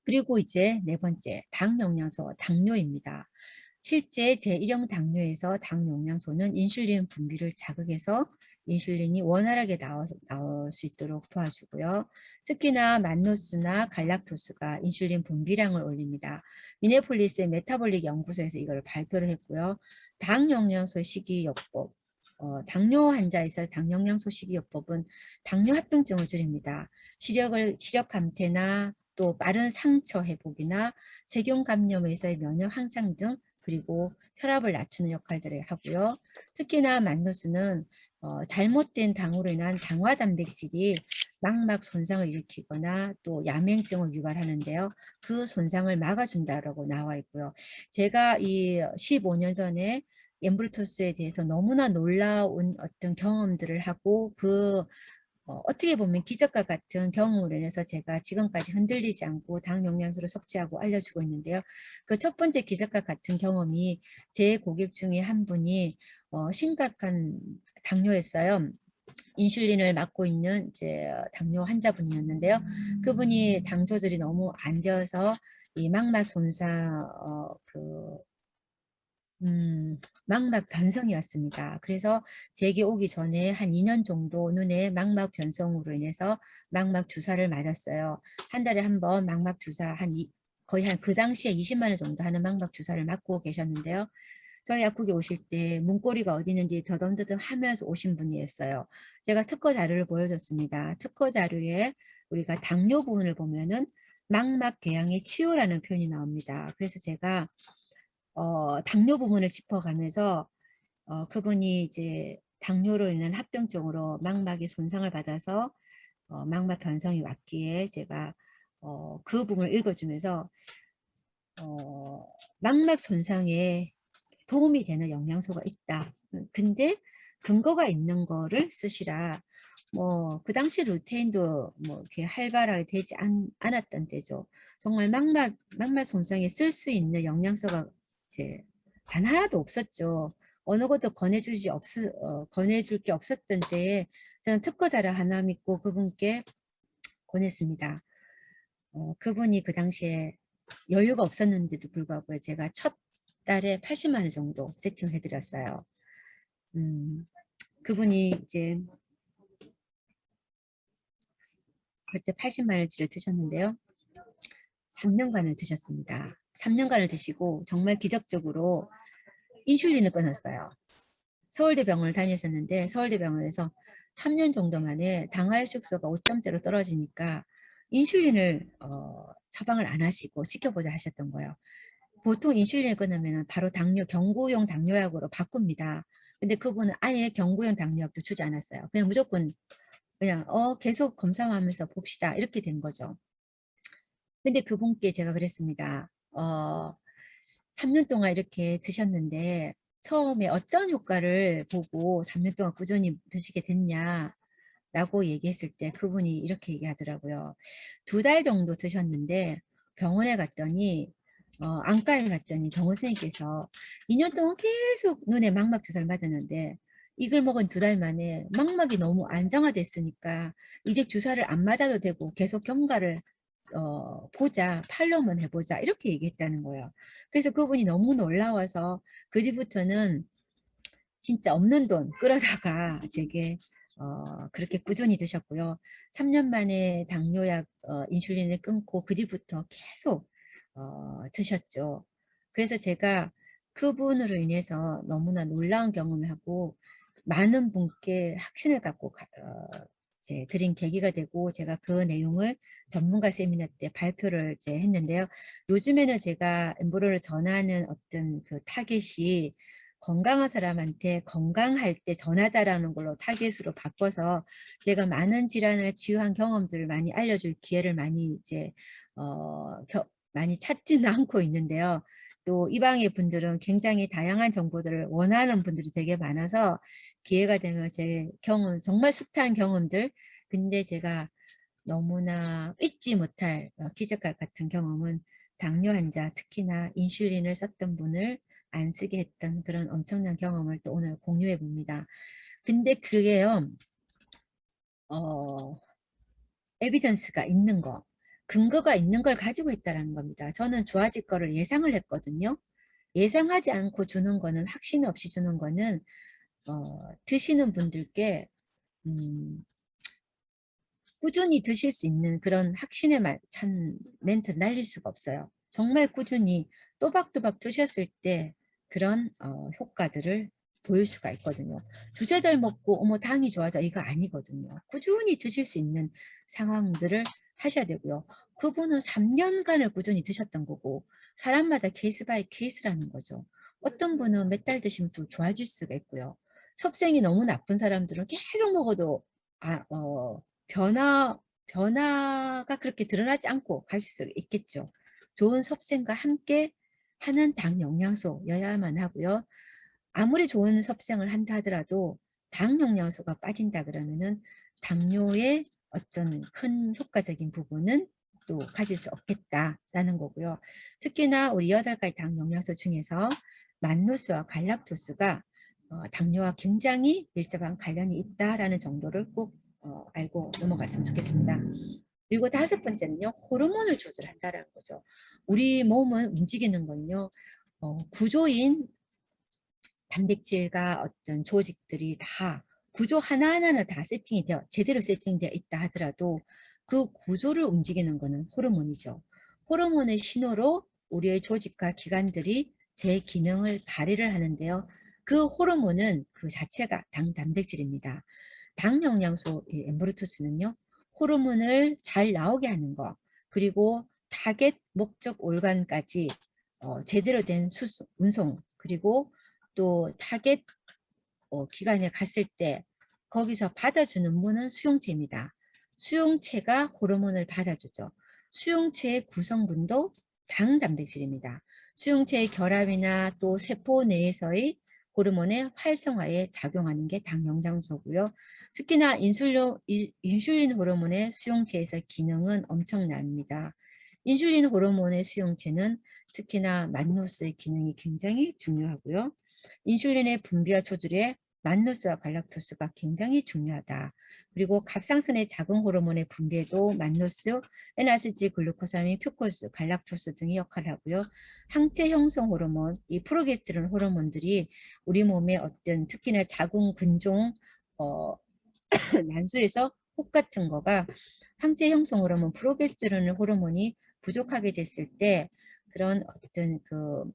그리고 이제 네 번째 당 영양소 당뇨입니다. 실제 제1형 당뇨에서 당 영양소는 인슐린 분비를 자극해서 인슐린이 원활하게 나올 수 있도록 도와주고요. 특히나 만누스나 갈락토스가 인슐린 분비량을 올립니다. 미네폴리스의 메타볼릭 연구소에서 이걸 발표를 했고요. 당 영양소 식이요법 당뇨 환자에서 당 영양소 식이요법은 당뇨 합병증을 줄입니다. 시력 감퇴나 또 빠른 상처 회복이나 세균 감염에서의 면역 향상 등 그리고 혈압을 낮추는 역할들을 하고요. 특히나 만누스는 잘못된 당으로 인한 당화 단백질이 망막 손상을 일으키거나 또 야맹증을 유발하는데요. 그 손상을 막아준다라고 나와 있고요. 제가 이 15년 전에 엠블토스에 대해서 너무나 놀라운 어떤 경험들을 하고 어떻게 보면 기적과 같은 경험으로 인해서 제가 지금까지 흔들리지 않고 당 영양소를 섭취하고 알려주고 있는데요. 그 첫 번째 기적과 같은 경험이 제 고객 중에 한 분이 심각한 당뇨였어요. 인슐린을 맞고 있는 이제 당뇨 환자분이었는데요. 그분이 당 조절이 너무 안 되어서 이 망막 손상 망막 변성이 왔습니다. 그래서 제게 오기 전에 한 2년 정도 눈에 망막 변성으로 인해서 망막 주사를 맞았어요. 한 달에 한 번 망막 주사 거의 그 당시에 20만 원 정도 하는 망막 주사를 맞고 계셨는데요. 저희 약국에 오실 때 문고리가 어디 있는지 더듬더듬 하면서 오신 분이었어요. 제가 특허 자료를 보여줬습니다. 특허 자료에 우리가 당뇨 부분을 보면은 망막 궤양의 치유라는 표현이 나옵니다. 그래서 제가 당뇨 부분을 짚어가면서 그분이 이제 당뇨로 인한 합병증으로 망막이 손상을 받아서 망막 변성이 왔기에 제가 그 부분을 읽어주면서 망막 손상에 도움이 되는 영양소가 있다. 근데 근거가 있는 거를 쓰시라. 뭐 그 당시 루테인도 뭐 이렇게 활발하게 되지 않았던 때죠. 정말 망막 손상에 쓸 수 있는 영양소가 이제 단 하나도 없었죠. 어느 것도 권해줄 게 없었던 때에 저는 특허 자료 하나 믿고 그분께 권했습니다. 그분이 그 당시에 여유가 없었는데도 불구하고 제가 첫 달에 80만 원 정도 세팅을 해드렸어요. 그분이 이제 그때 80만 원치를 드셨는데요. 3년간을 드셨습니다. 3년간을 드시고 정말 기적적으로 인슐린을 끊었어요. 서울대병원을 다니셨는데 서울대병원에서 3년 정도 만에 당화혈색소가 5점대로 떨어지니까 인슐린을 처방을 안 하시고 지켜보자 하셨던 거예요. 보통 인슐린을 끊으면 바로 경구용 당뇨약으로 바꿉니다. 근데 그분은 아예 경구용 당뇨약도 주지 않았어요. 그냥 무조건 그냥 계속 검사하면서 봅시다 이렇게 된 거죠. 근데 그분께 제가 그랬습니다. 3년 동안 이렇게 드셨는데 처음에 어떤 효과를 보고 3년 동안 꾸준히 드시게 됐냐 라고 얘기했을 때 그분이 이렇게 얘기하더라고요. 2달 정도 드셨는데 병원에 갔더니 안과에 갔더니 병원 선생님께서 2년 동안 계속 눈에 망막 주사를 맞았는데 이걸 먹은 2달 만에 망막이 너무 안정화됐으니까 이제 주사를 안 맞아도 되고 계속 경과를 보자, 팔로우만 해보자 이렇게 얘기했다는 거예요. 그래서 그분이 너무 놀라워서 그 뒤부터는 진짜 없는 돈 끌어다가 제게 그렇게 꾸준히 드셨고요. 3년 만에 당뇨약 인슐린을 끊고 그 뒤부터 계속 드셨죠. 그래서 제가 그분으로 인해서 너무나 놀라운 경험을 하고 많은 분께 확신을 갖고 이제 드린 계기가 되고 제가 그 내용을 전문가 세미나 때 발표를 이제 했는데요. 요즘에는 제가 엠브로를 전하는 어떤 그 타겟이 건강한 사람한테 건강할 때 전하자라는 걸로 타겟으로 바꿔서 제가 많은 질환을 치유한 경험들을 많이 알려줄 기회를 많이 이제 많이 찾지는 않고 있는데요. 또 이방의 분들은 굉장히 다양한 정보들을 원하는 분들이 되게 많아서 기회가 되면 제 경험, 정말 숱한 경험들, 근데 제가 너무나 잊지 못할 기적과 같은 경험은 당뇨 환자, 특히나 인슐린을 썼던 분을 안 쓰게 했던 그런 엄청난 경험을 또 오늘 공유해 봅니다. 근데 그게요, 에비던스가 있는 거, 근거가 있는 걸 가지고 있다는 겁니다. 저는 좋아질 거를 예상을 했거든요. 예상하지 않고 주는 거는, 확신 없이 주는 거는 드시는 분들께 꾸준히 드실 수 있는 그런 확신에 찬 멘트 날릴 수가 없어요. 정말 꾸준히 또박또박 드셨을 때 그런 효과들을 보일 수가 있거든요. 두세 달 먹고 어머 당이 좋아져 이거 아니거든요. 꾸준히 드실 수 있는 상황들을 하셔야 되고요. 그분은 3년간을 꾸준히 드셨던 거고 사람마다 케이스 바이 케이스라는 거죠. 어떤 분은 몇 달 드시면 또 좋아질 수가 있고요. 섭생이 너무 나쁜 사람들은 계속 먹어도 변화가 그렇게 드러나지 않고 가실 수 있겠죠. 좋은 섭생과 함께 하는 당 영양소여야만 하고요. 아무리 좋은 섭생을 한다 하더라도 당 영양소가 빠진다 그러면은 당뇨의 어떤 큰 효과적인 부분은 또 가질 수 없겠다라는 거고요. 특히나 우리 8가지 당 영양소 중에서 만누스와 갈락토스가 당뇨와 굉장히 밀접한 관련이 있다라는 정도를 꼭 알고 넘어갔으면 좋겠습니다. 그리고 5번째는요. 호르몬을 조절한다는 거죠. 우리 몸은 움직이는 건요. 구조인 단백질과 어떤 조직들이 다 구조 하나하나는 다 제대로 세팅되어 있다 하더라도 그 구조를 움직이는 것은 호르몬이죠. 호르몬의 신호로 우리의 조직과 기관들이 제 기능을 발휘를 하는데요. 그 호르몬은 그 자체가 단백질입니다. 당 영양소 엠브루투스는요. 호르몬을 잘 나오게 하는 거 그리고 타겟 목적 올간까지 제대로 된 운송, 그리고 또 타겟 기관에 갔을 때 거기서 받아주는 분은 수용체입니다. 수용체가 호르몬을 받아주죠. 수용체의 구성분도 당 단백질입니다. 수용체의 결합이나 또 세포 내에서의 호르몬의 활성화에 작용하는 게 당 영양소고요. 특히나 인슐린 호르몬의 수용체에서 기능은 엄청납니다. 인슐린 호르몬의 수용체는 특히나 만노스의 기능이 굉장히 중요하고요. 인슐린의 분비와 조절에 만노스와 갈락토스가 굉장히 중요하다. 그리고 갑상선의 작은 호르몬의 분비에도 만노스, NADH, 글루코사민, 퓨코스, 갈락토스 등이 역할을 하고요. 항체 형성 호르몬, 이 프로게스테론 호르몬들이 우리 몸의 어떤 특히나 자궁 근종 난소에서 혹 같은 거가 항체 형성 호르몬, 프로게스테론 호르몬이 부족하게 됐을 때 그런 어떤 그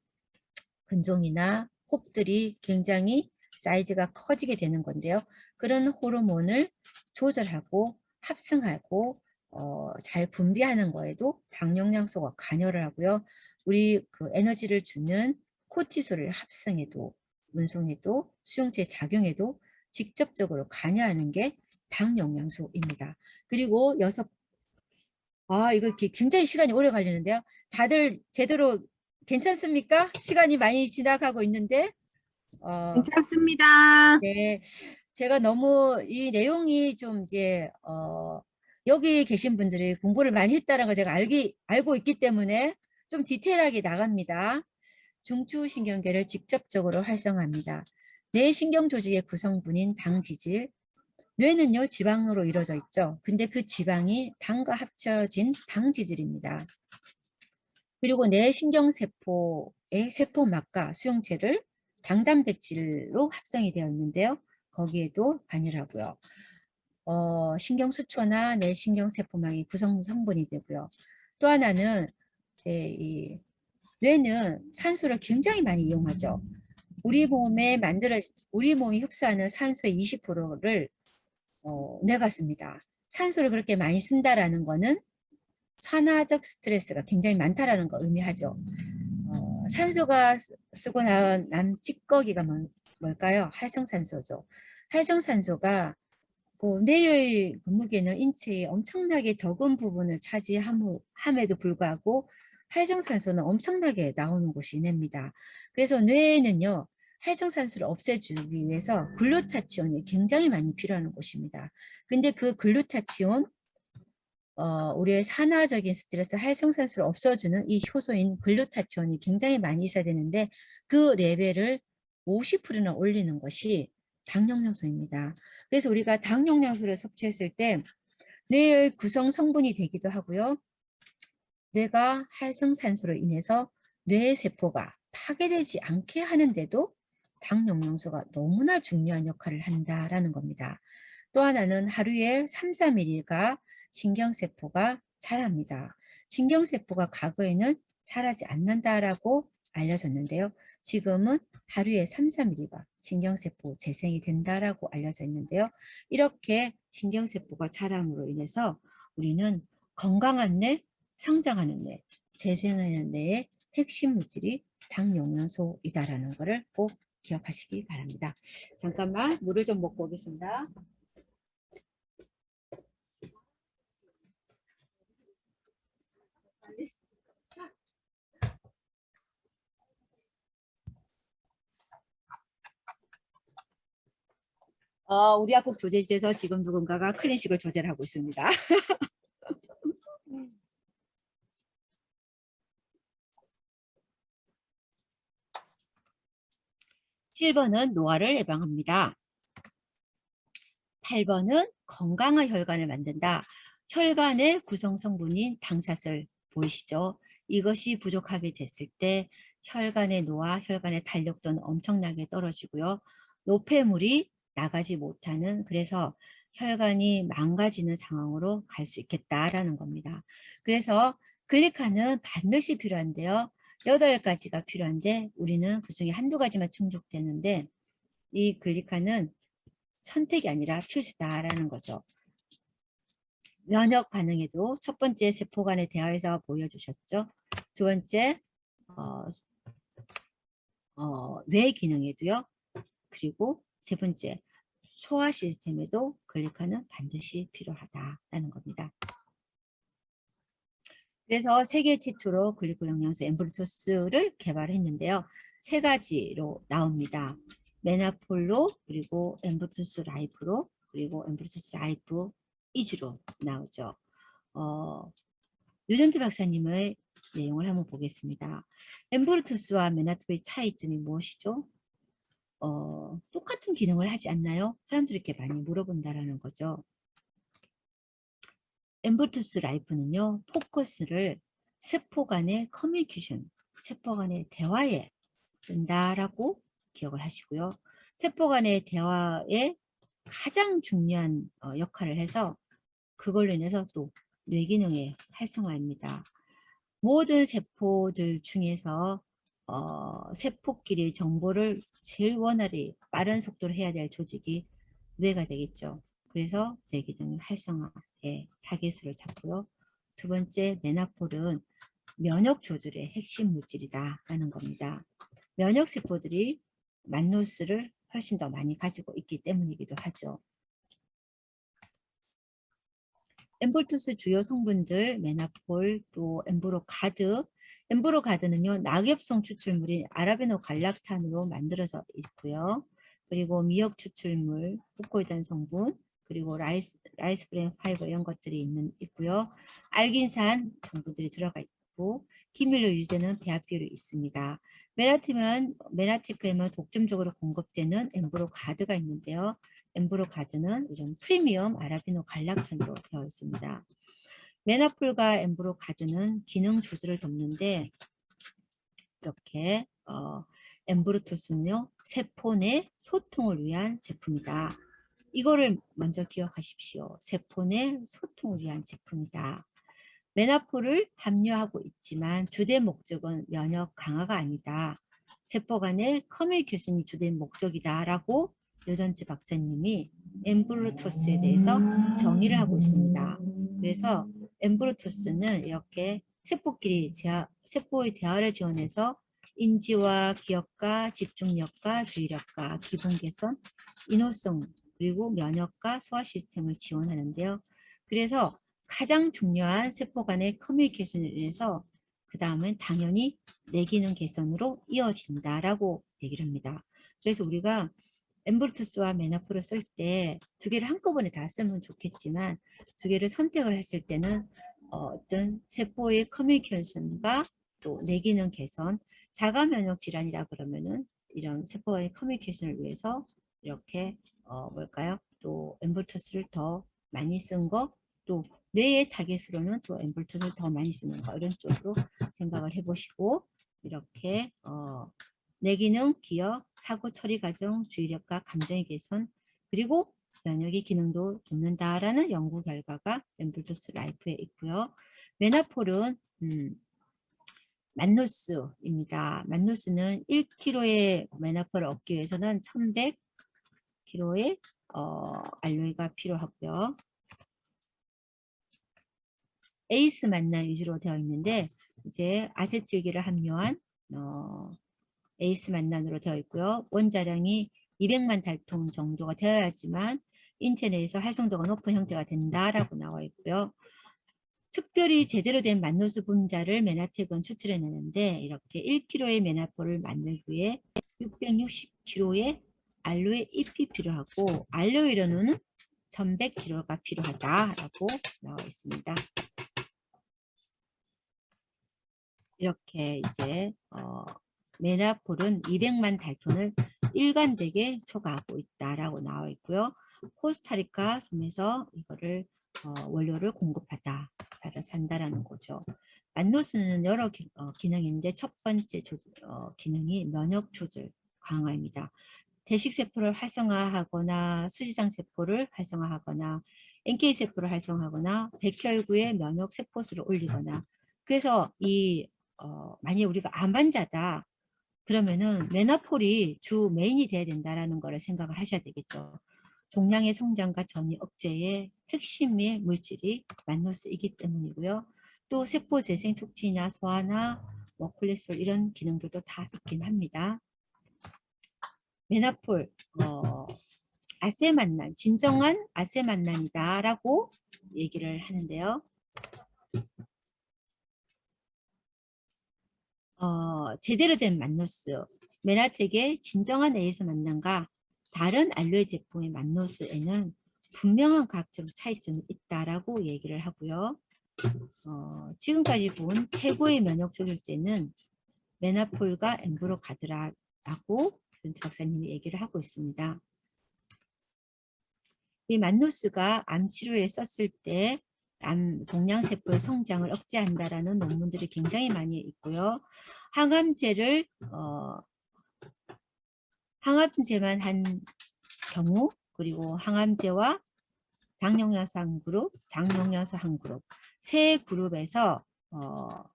근종이나 혹들이 굉장히 사이즈가 커지게 되는 건데요. 그런 호르몬을 조절하고 합성하고 잘 분비하는 거에도 당 영양소가 관여를 하고요. 우리 그 에너지를 주는 코티솔을 합성에도 운송에도 수용체 작용에도 직접적으로 관여하는 게 당 영양소입니다. 그리고 이거 굉장히 시간이 오래 걸리는데요. 다들 제대로 괜찮습니까? 시간이 많이 지나가고 있는데 괜찮습니다. 네, 제가 너무 이 내용이 좀 이제 여기 계신 분들이 공부를 많이 했다는 걸 제가 알고 있기 때문에 좀 디테일하게 나갑니다. 중추신경계를 직접적으로 활성화합니다. 뇌 신경 조직의 구성분인 당지질, 뇌는요 지방으로 이루어져 있죠. 근데 그 지방이 당과 합쳐진 당지질입니다. 그리고 뇌 신경세포의 세포막과 수용체를 당단백질로 합성이 되어 있는데요. 거기에도 관여를 하고요. 신경수초나 뇌 신경세포막이 구성 성분이 되고요. 또 하나는 이제 이 뇌는 산소를 굉장히 많이 이용하죠. 우리 몸이 흡수하는 산소의 20%를 뇌가 씁니다. 산소를 그렇게 많이 쓴다라는 거는 산화적 스트레스가 굉장히 많다라는 거 의미하죠. 산소가 쓰고 난 찌꺼기가 뭘까요? 활성산소죠. 활성산소가 그 뇌의 무게는 인체의 엄청나게 적은 부분을 차지함에도 불구하고 활성산소는 엄청나게 나오는 곳이 뇌입니다. 그래서 뇌에는요, 활성산소를 없애주기 위해서 글루타치온이 굉장히 많이 필요한 곳입니다. 근데 그 글루타치온, 우리의 산화적인 스트레스, 활성산소를 없어주는 이 효소인 글루타치온이 굉장히 많이 있어야 되는데 그 레벨을 50%나 올리는 것이 당 영양소입니다. 그래서 우리가 당 영양소를 섭취했을 때 뇌의 구성 성분이 되기도 하고요. 뇌가 활성산소로 인해서 뇌의 세포가 파괴되지 않게 하는데도 당 영양소가 너무나 중요한 역할을 한다라는 겁니다. 또 하나는 하루에 3, 4mm가 신경세포가 자랍니다. 신경세포가 과거에는 자라지 않는다라고 알려졌는데요. 지금은 하루에 3, 4mm가 신경세포 재생이 된다라고 알려져 있는데요. 이렇게 신경세포가 자람으로 인해서 우리는 건강한 뇌, 성장하는 뇌, 재생하는 뇌의 핵심 물질이 당 영양소이다라는 것을 꼭 기억하시기 바랍니다. 잠깐만 물을 좀 먹고 오겠습니다. 우리 학국 조제실에서 지금 누군가가 클린식을 조제를 하고 있습니다. 7번은 노화를 예방합니다. 8번은 건강한 혈관을 만든다. 혈관의 구성 성분인 당사슬 보이시죠? 이것이 부족하게 됐을 때 혈관의 노화, 혈관의 탄력도는 엄청나게 떨어지고요. 노폐물이 나가지 못하는, 그래서 혈관이 망가지는 상황으로 갈 수 있겠다라는 겁니다. 그래서 글리칸은 반드시 필요한데요. 8가지가 필요한데 우리는 그중에 한두 가지만 충족되는데 이 글리칸은 선택이 아니라 필수다라는 거죠. 면역 반응에도 첫 번째 세포 간의 대화에서 보여주셨죠. 두 번째 뇌 기능에도요. 그리고 세 번째 소화 시스템에도 글리컨은 반드시 필요하다라는 겁니다. 그래서 세계 최초로 글리코 영양소 엠브루토스를 개발했는데요. 세 가지로 나옵니다. 메나폴로, 그리고 엠브루토스 라이프로, 그리고 엠브루토스 라이프 이즈로 나오죠. 유전트 박사님의 내용을 한번 보겠습니다. 엠브루토스와 메나톨의 차이점이 무엇이죠? 똑같은 기능을 하지 않나요? 사람들이 이렇게 많이 물어본다라는 거죠. 엠브루토스 라이프는요, 포커스를 세포 간의 커뮤니케이션, 세포 간의 대화에 쓴다라고 기억을 하시고요. 세포 간의 대화에 가장 중요한 역할을 해서 그걸로 인해서 또 뇌기능의 활성화입니다. 모든 세포들 중에서 세포끼리 정보를 제일 원활히 빠른 속도로 해야 될 조직이 뇌가 되겠죠. 그래서 뇌기능 활성화에 타겟으로 잡고요. 두 번째, 메나폴은 면역 조절의 핵심 물질이다라는 겁니다. 면역 세포들이 만노스를 훨씬 더 많이 가지고 있기 때문이기도 하죠. 엠볼투스 주요 성분들 메나폴, 또 엠브로가드. 엠브로가드는요, 낙엽성 추출물인 아라베노갈락탄으로 만들어져 있고요. 그리고 미역 추출물, 후코이단 성분, 그리고 라이스브레인 파이버 이런 것들이 있고요. 알긴산 성분들이 들어가 있고, 기밀료 유제는 배합비율이 있습니다. 메나티크에만 독점적으로 공급되는 엠브로가드가 있는데요. 엠브로가드는 요즘 프리미엄 아라비노 갈락탄으로 되어 있습니다. 메나폴과 엠브로가드는 기능 조절을 돕는데 이렇게 엠브루토스는요, 세포 내 소통을 위한 제품이다. 이거를 먼저 기억하십시오. 세포 내 소통을 위한 제품이다. 메나폴을 함유하고 있지만 주된 목적은 면역 강화가 아니다. 세포 간의 커뮤니케이션이 주된 목적이다라고 유전치 박사님이 엠브루토스에 대해서 정의를 하고 있습니다. 그래서 엠브루토스는 이렇게 세포의 대화를 지원해서 인지와 기억과 집중력과 주의력과 기분 개선, 인호성, 그리고 면역과 소화 시스템을 지원하는데요. 그래서 가장 중요한 세포 간의 커뮤니케이션을 위해서 그 다음은 당연히 뇌기능 개선으로 이어진다라고 얘기를 합니다. 그래서 우리가 엠브루토스와 메나폴을 쓸 때 두 개를 한꺼번에 다 쓰면 좋겠지만 두 개를 선택을 했을 때는 어떤 세포의 커뮤니케이션과 또 뇌기능 개선, 자가 면역 질환이라 그러면은 이런 세포의 커뮤니케이션을 위해서 이렇게 뭘까요? 또 엠브루토스를 더 많이 쓴 거, 또 뇌의 타겟으로는 또 엠볼트를 더 많이 쓰는 거 이런 쪽으로 생각을 해보시고 이렇게 뇌기능, 기억, 사고 처리 과정, 주의력과 감정의 개선 그리고 면역의 기능도 돕는다라는 연구 결과가 엠볼토스 라이프에 있고요. 메나폴은 만누스입니다. 만누스는 1kg의 메나폴을 얻기 위해서는 1100kg의 알로에가 필요하고요. 에이스 만나 위주로 되어 있는데 이제 아세틸기를 함유한 에이스 만난으로 되어 있고요. 원자량이 200만 달통 정도가 되어야지만 인체 내에서 활성도가 높은 형태가 된다라고 나와 있고요. 특별히 제대로 된 만노스 분자를 메나텍은 추출해내는데 이렇게 1kg의 메나폴을 만들기 위해 660kg의 알로에 잎이 필요하고 알로에로는 1100kg가 필요하다라고 나와 있습니다. 이렇게 이제 메나폴은 200만 달톤을 일관되게 초과하고 있다라고 나와 있고요. 코스타리카 섬에서 이거를 원료를 공급하다, 산다라는 거죠. 만노스는 여러 기능인데 첫 번째 기능이 면역 조절 강화입니다. 대식세포를 활성화하거나 수지장세포를 활성화하거나 NK세포를 활성화하거나 백혈구의 면역 세포수를 올리거나 그래서 만약 우리가 암 환자다 그러면은 메나폴이 주 메인이 돼야 된다라는 거를 생각을 하셔야 되겠죠. 종양의 성장과 전이 억제에 핵심의 물질이 만노스이기 때문이고요. 또 세포 재생 촉진이나 소화나 뭐 콜레스테롤 이런 기능들도 다 있긴 합니다. 메나폴 아세만난, 진정한 아세만난이다라고 얘기를 하는데요. 제대로 된 만노스, 메나텍의 진정한 에이스 만난과 다른 알로에 제품의 만노스에는 분명한 과학적 차이점이 있다라고 얘기를 하고요. 지금까지 본 최고의 면역 조절제는 메나폴과 엠브로가드라라고 벤트 박사님이 얘기를 하고 있습니다. 이 만노스가 암 치료에 썼을 때 종양세포의 성장을 억제한다라는 논문들이 굉장히 많이 있고요. 항암제만 한 경우, 그리고 항암제와 당용량소 한 그룹, 당용량소 한 그룹, 세 그룹에서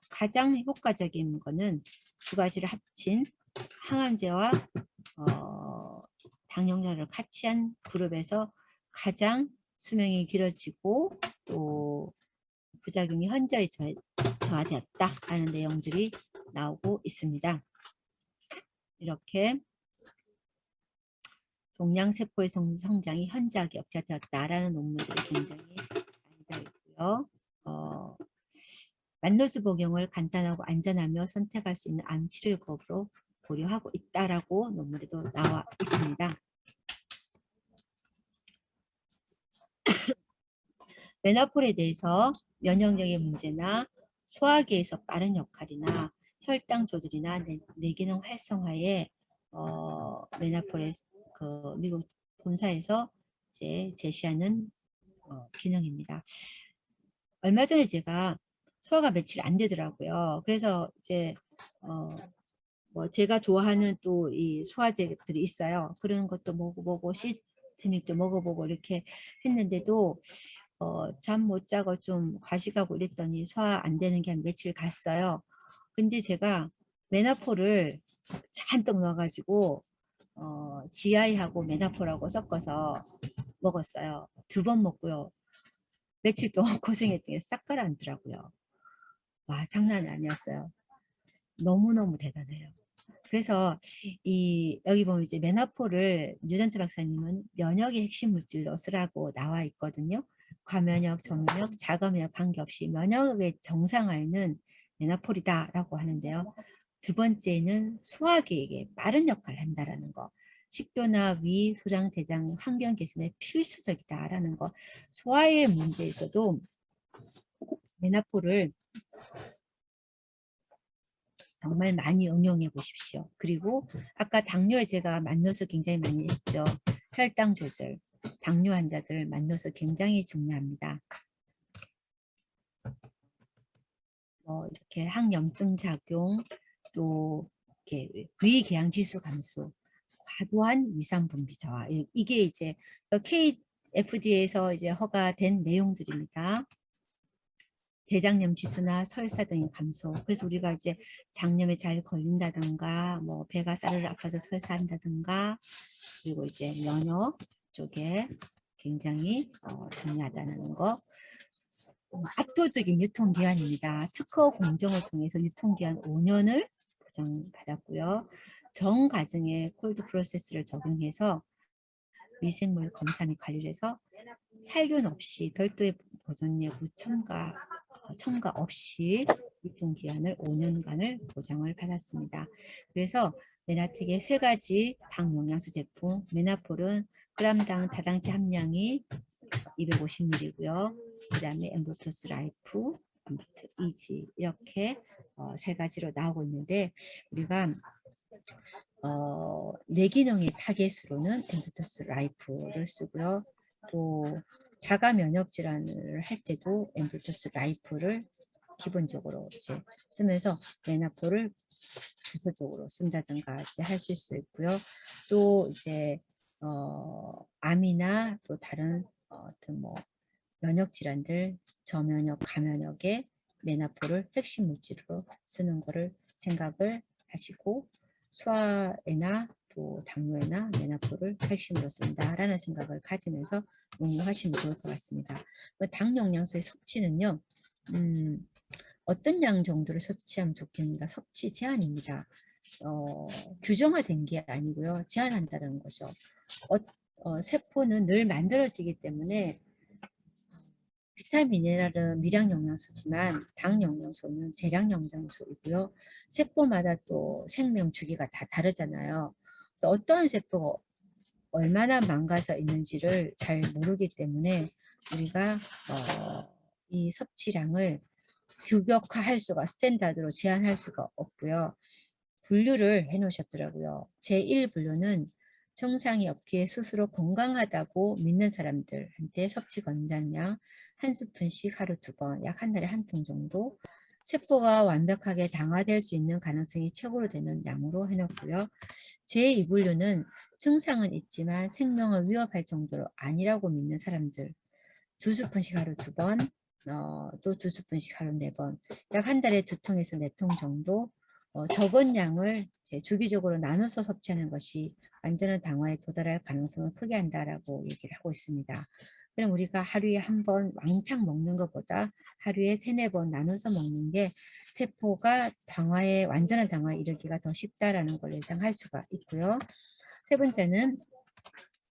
가장 효과적인 거는 두 가지를 합친 항암제와 당용량을 같이 한 그룹에서 가장 수명이 길어지고 또 부작용이 현저히 저하되었다라는 내용들이 나오고 있습니다. 이렇게 종양세포의 성장이 현저하게 억제되었다라는 논문들이 굉장히 많이 되어 있고요. 만노스 복용을 간단하고 안전하며 선택할 수 있는 암 치료법으로 고려하고 있다라고 논문에도 나와 있습니다. 메나폴에 대해서 면역력의 문제나 소화기에서 빠른 역할이나 혈당 조절이나 뇌기능 활성화에 메나폴의 그 미국 본사에서 이제 제시하는 기능입니다. 얼마 전에 제가 소화가 며칠 안 되더라고요. 그래서 이제 뭐 제가 좋아하는 또 이 소화제들이 있어요. 그런 것도 먹어보고 시스테믹도 먹어보고 이렇게 했는데도 잠 못 자고 좀 과식하고 이랬더니 소화 안 되는 게 한 며칠 갔어요. 근데 제가 메나폴을 잔뜩 넣어가지고 GI하고 메나폴하고 섞어서 먹었어요. 2번 먹고요. 며칠 동안 고생했던 게 싹 가라앉더라고요. 와, 장난이 아니었어요. 너무너무 대단해요. 그래서 여기 보면 이제 메나폴을 뉴전트 박사님은 면역의 핵심 물질로 쓰라고 나와 있거든요. 과면역, 저면역, 자가면역 관계없이 면역의 정상화에는 메나폴이다라고 하는데요. 두 번째는 소화기에게 빠른 역할을 한다라는 거. 식도나 위, 소장, 대장 환경 개선에 필수적이다라는 거. 소화의 문제에서도 메나폴을 정말 많이 응용해 보십시오. 그리고 아까 당뇨에 제가 만노스 굉장히 많이 했죠. 혈당 조절, 당뇨 환자들 만노스 굉장히 중요합니다. 이렇게 항염증 작용, 또 이렇게 위궤양 지수 감소, 과도한 위산 분비 저하. 이게 이제 KFDA에서 이제 허가된 내용들입니다. 대장염 지수나 설사 등의 감소. 그래서 우리가 이제 장염에 잘 걸린다든가, 뭐 배가 싸르르 아파서 설사한다든가, 그리고 이제 면역 쪽에 굉장히 중요하다는 거. 압도적인 유통기한입니다. 특허 공정을 통해서 유통기한 5년을 보장받았고요. 전 가정의 콜드 프로세스를 적용해서 미생물 검사 및 관리를 해서 살균 없이 별도의 보존 예고 첨가 없이 유통기한을 5년간을 보장을 받았습니다. 그래서 메나텍의 3가지 당 영양소 제품, 메나폴은 g당 다당체 함량이 250ml고요. 그 다음에 엠보토스 라이프, 엠보토 이지 이렇게 3가지로 나오고 있는데 우리가 뇌기능의 타겟으로는 엠보토스 라이프를 쓰고요. 또 자가 면역 질환을 할 때도 엠보토스 라이프를 기본적으로 이제 쓰면서 메나폴을 부수적으로 쓴다든가 이제 하실 수 있고요. 또 이제 암이나 또 다른 어떤 뭐 면역 질환들, 저면역, 가면역에 메나폴을 핵심 물질로 쓰는 거를 생각을 하시고 소화에나 또 당뇨나 메나포를 핵심으로 쓴다라는 생각을 가지면서 응용하시면 좋을 것 같습니다. 당 영양소의 섭취는요. 어떤 양 정도를 섭취하면 좋겠는가? 섭취 제한입니다. 규정화된 게 아니고요. 제한한다는 거죠. 세포는 늘 만들어지기 때문에 비타민, 미네랄은 미량 영양소지만 당 영양소는 대량 영양소이고요. 세포마다 또 생명 주기가 다 다르잖아요. 그래서 어떠한 세포가 얼마나 망가져 있는지를 잘 모르기 때문에 우리가 이 섭취량을 규격화할 수가 스탠다드로 제한할 수가 없고요. 분류를 해 놓으셨더라고요. 제1분류는 증상이 없기에 스스로 건강하다고 믿는 사람들한테 섭취 권장량 한 스푼씩 하루 2번, 약 한 달에 한 통 정도, 세포가 완벽하게 당화될 수 있는 가능성이 최고로 되는 양으로 해놓고요. 제2분류는 증상은 있지만 생명을 위협할 정도로 아니라고 믿는 사람들 2스푼씩 하루 2번, 또 2스푼씩 하루 4번, 약 한 달에 2통에서 4통 정도 적은 양을 주기적으로 나눠서 섭취하는 것이 완전한 당화에 도달할 가능성을 크게 한다라고 얘기를 하고 있습니다. 그럼 우리가 하루에 한 번 왕창 먹는 것보다 하루에 3-4번 나눠서 먹는 게 세포가 완전한 당화에 이르기가 더 쉽다라는 걸 예상할 수가 있고요. 세 번째는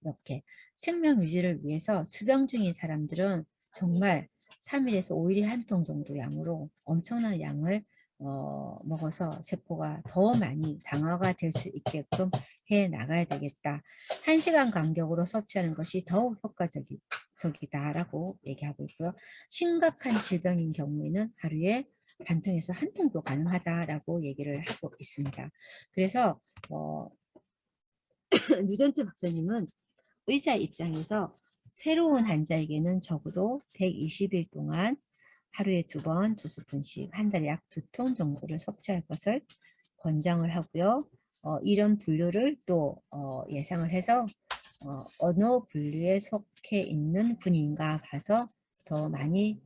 이렇게 생명 유지를 위해서 투병 중인 사람들은 정말 3일에서 5일에 한 통 정도 양으로 엄청난 양을 먹어서 세포가 더 많이 당화가 될 수 있게끔 해 나가야 되겠다. 1시간 간격으로 섭취하는 것이 더욱 효과적이다라고 얘기하고 있고요. 심각한 질병인 경우에는 하루에 반 통에서 한 통도 가능하다라고 얘기를 하고 있습니다. 그래서 뉴전트 박사님은 의사 입장에서 새로운 환자에게는 적어도 120일 동안 하루에 2번 2스푼씩 한 달에 약 2통 정도를 섭취할 것을 권장을 하고요. 이런 분류를 또 예상을 해서 어느 분류에 속해 있는 분인가 봐서 더 많이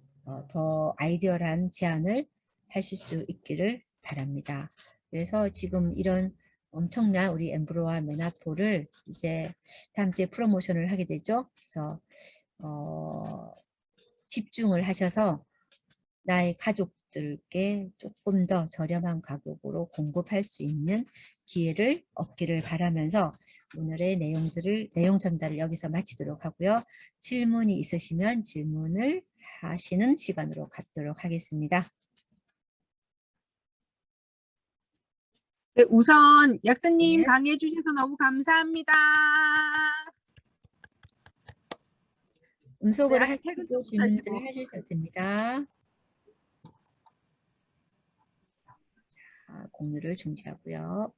더 아이디어한 제안을 하실 수 있기를 바랍니다. 그래서 지금 이런 엄청난 우리 엠브로와 메나포를 이제 다음 주에 프로모션을 하게 되죠. 그래서 집중을 하셔서 나의 가족들께 조금 더 저렴한 가격으로 공급할 수 있는 기회를 얻기를 바라면서 오늘의 내용 전달을 여기서 마치도록 하고요. 질문이 있으시면 질문을 하시는 시간으로 갖도록 하겠습니다. 네, 우선 약사님 네. 강의해 주셔서 너무 감사합니다. 음속으로 네, 퇴근 하시고 좀 질문들을 하시고. 해주셔도 됩니다. 자, 공유를 중지하고요.